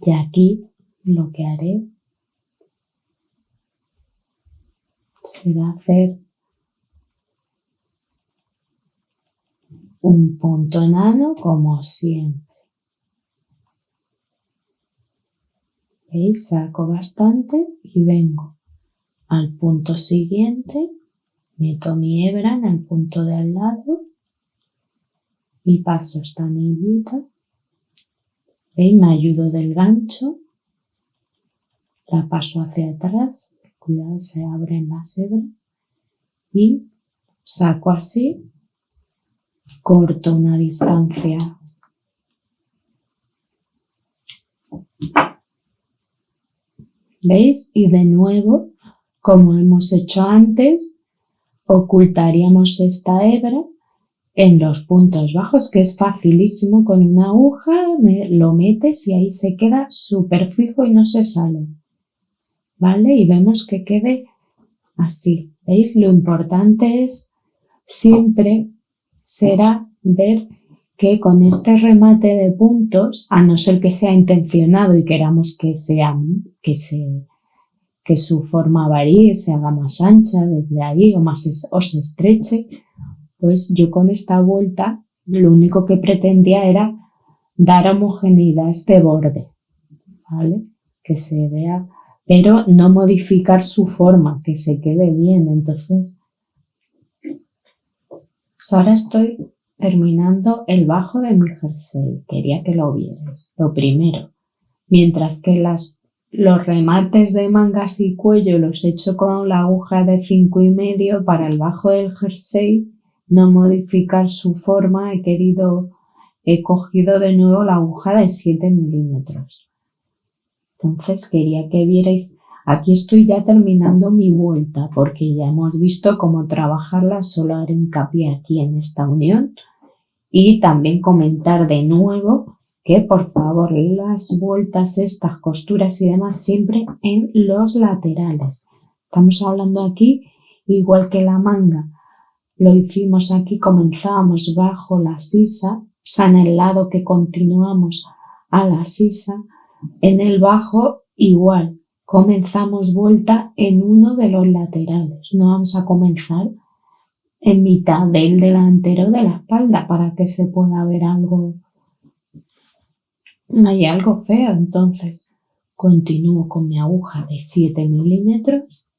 Y aquí lo que haré será hacer un punto enano como siempre. ¿Veis? Saco bastante y vengo al punto siguiente, meto mi hebra en el punto de al lado y paso esta anillita. ¿Veis? Me ayudo del gancho, la paso hacia atrás, cuidado, se abren las hebras y saco así, corto una distancia. ¿Veis? Y de nuevo, como hemos hecho antes, ocultaríamos esta hebra en los puntos bajos, que es facilísimo. Con una aguja lo metes y ahí se queda súper fijo y no se sale. ¿Vale? Y vemos que quede Así, ¿veis? Lo importante es siempre será ver que con este remate de puntos, a no ser que sea intencionado y queramos que su forma varíe, se haga más ancha desde ahí o se estreche, pues yo con esta vuelta lo único que pretendía era dar homogeneidad a este borde, ¿vale? Que se vea, pero no modificar su forma, que se quede bien. Entonces, pues ahora estoy terminando el bajo de mi jersey. Quería que lo vierais, lo primero. Mientras que los remates de mangas y cuello los he hecho con la aguja de 5,5 para el bajo del jersey, no modificar su forma, he cogido de nuevo la aguja de 7 milímetros. Entonces quería que vierais, aquí estoy ya terminando mi vuelta porque ya hemos visto cómo trabajarla, solo haré hincapié aquí en esta unión y también comentar de nuevo que por favor las vueltas, estas costuras y demás siempre en los laterales. Estamos hablando aquí igual que la manga. Lo hicimos aquí, comenzábamos bajo la sisa, o sea, en el lado que continuamos a la sisa. En el bajo igual, comenzamos vuelta en uno de los laterales. No vamos a comenzar en mitad del delantero de la espalda para que se pueda ver algo. Hay algo feo. Entonces continúo con mi aguja de 7 milímetros.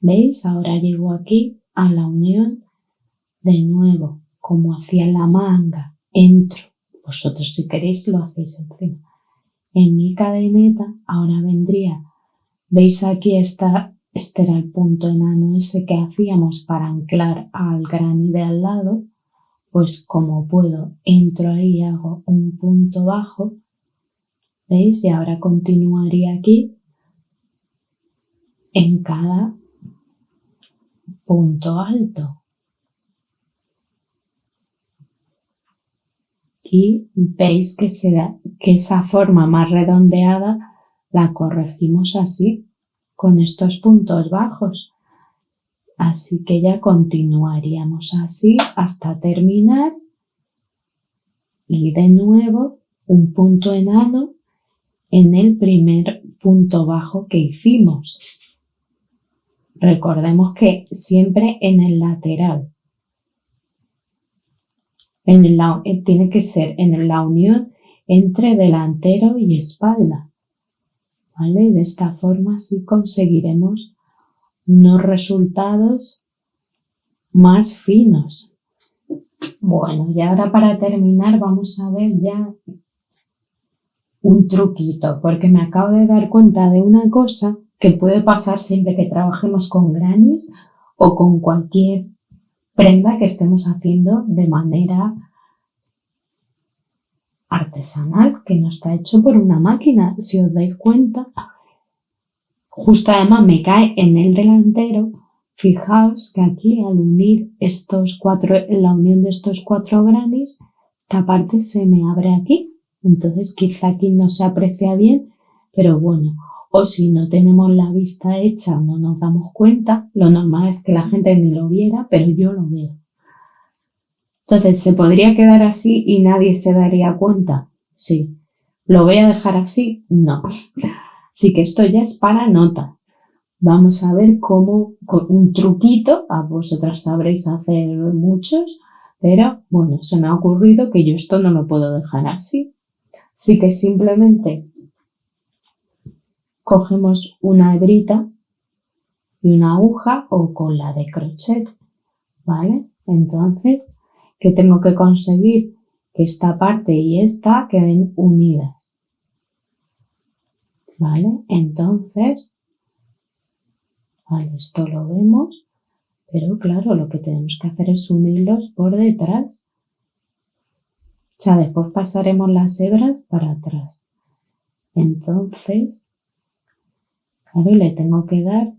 ¿Veis? Ahora llego aquí a la unión de nuevo, como hacía la manga, entro. Vosotros si queréis lo hacéis encima. En mi cadeneta ahora vendría, ¿veis aquí este era el punto enano ese que hacíamos para anclar al granny de al lado? Pues como puedo, entro ahí y hago un punto bajo, ¿veis? Y ahora continuaría aquí en cada punto alto. Y veis que esa forma más redondeada la corregimos así, con estos puntos bajos. Así que ya continuaríamos así hasta terminar y de nuevo un punto enano en el primer punto bajo que hicimos. Recordemos que siempre en el lateral. Tiene que ser en la unión entre delantero y espalda, ¿vale? De esta forma sí conseguiremos unos resultados más finos. Bueno, y ahora para terminar vamos a ver ya un truquito, porque me acabo de dar cuenta de una cosa que puede pasar siempre que trabajemos con grannies o con cualquier prenda que estemos haciendo de manera artesanal, que no está hecho por una máquina. Si os dais cuenta, justo además me cae en el delantero. Fijaos que aquí al unir la unión de estos 4 grannies, esta parte se me abre aquí. Entonces quizá aquí no se aprecia bien, pero bueno, o si no tenemos la vista hecha, no nos damos cuenta. Lo normal es que la gente ni lo viera, pero yo lo veo. Entonces, ¿se podría quedar así y nadie se daría cuenta? Sí. ¿Lo voy a dejar así? No. Así que esto ya es para nota. Vamos a ver cómo, con un truquito, a vosotras sabréis hacer muchos, pero bueno, se me ha ocurrido que yo esto no lo puedo dejar así. Así que simplemente cogemos una hebrita y una aguja o cola de crochet, ¿vale? Entonces, ¿qué tengo que conseguir? Que esta parte y esta queden unidas, ¿vale? Entonces, vale, esto lo vemos, pero claro, lo que tenemos que hacer es unirlos por detrás. O sea, después pasaremos las hebras para atrás. Entonces, claro, le tengo que dar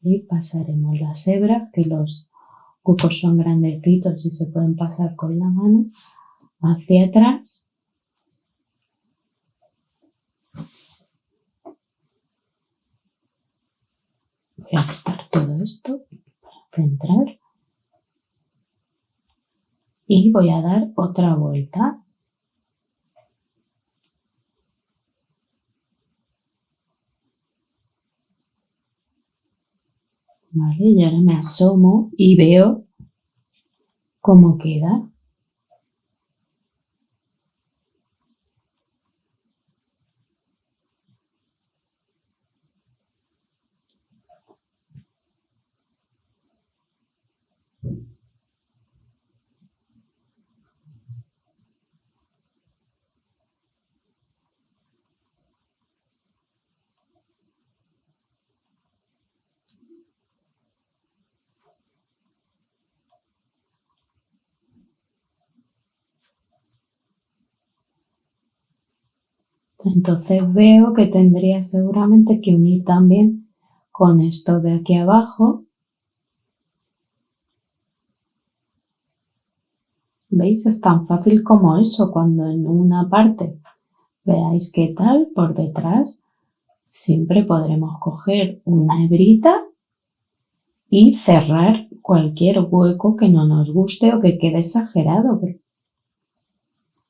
y pasaremos las hebras, que los cucos son grandecitos y se pueden pasar con la mano, hacia atrás. Voy a quitar todo esto para centrar y voy a dar otra vuelta. Vale, y ahora me asomo y veo cómo queda. Entonces veo que tendría seguramente que unir también con esto de aquí abajo. ¿Veis? Es tan fácil como eso. Cuando en una parte veáis qué tal, por detrás siempre podremos coger una hebrita y cerrar cualquier hueco que no nos guste o que quede exagerado.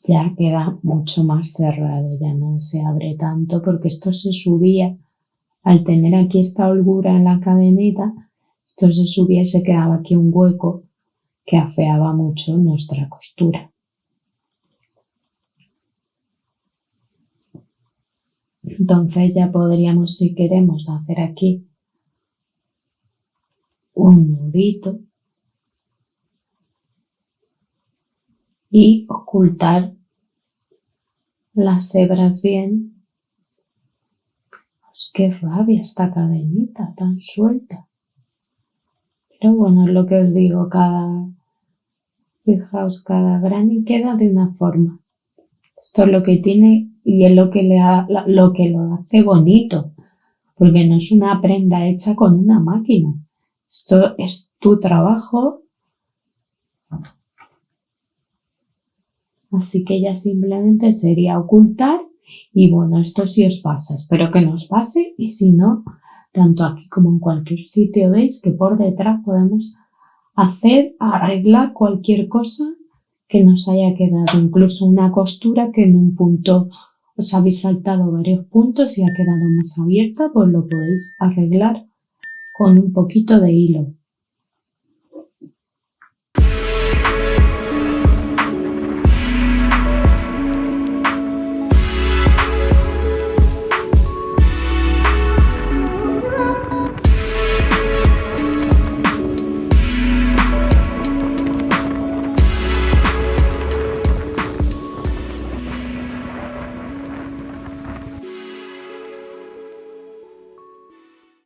Ya queda mucho más cerrado, ya no se abre tanto porque esto se subía. Al tener aquí esta holgura en la cadeneta, esto se subía y se quedaba aquí un hueco que afeaba mucho nuestra costura. Entonces ya podríamos, si queremos, hacer aquí un nudito y ocultar las hebras bien. Pues qué rabia esta cadenita tan suelta. Pero bueno, es lo que os digo, fijaos, cada granny queda de una forma. Esto es lo que tiene y es lo que lo hace bonito, porque no es una prenda hecha con una máquina. Esto es tu trabajo. Así que ya simplemente sería ocultar y bueno, esto sí os pasa. Espero que no os pase y si no, tanto aquí como en cualquier sitio veis que por detrás podemos arreglar cualquier cosa que nos haya quedado, incluso una costura que en un punto os habéis saltado varios puntos y ha quedado más abierta, pues lo podéis arreglar con un poquito de hilo.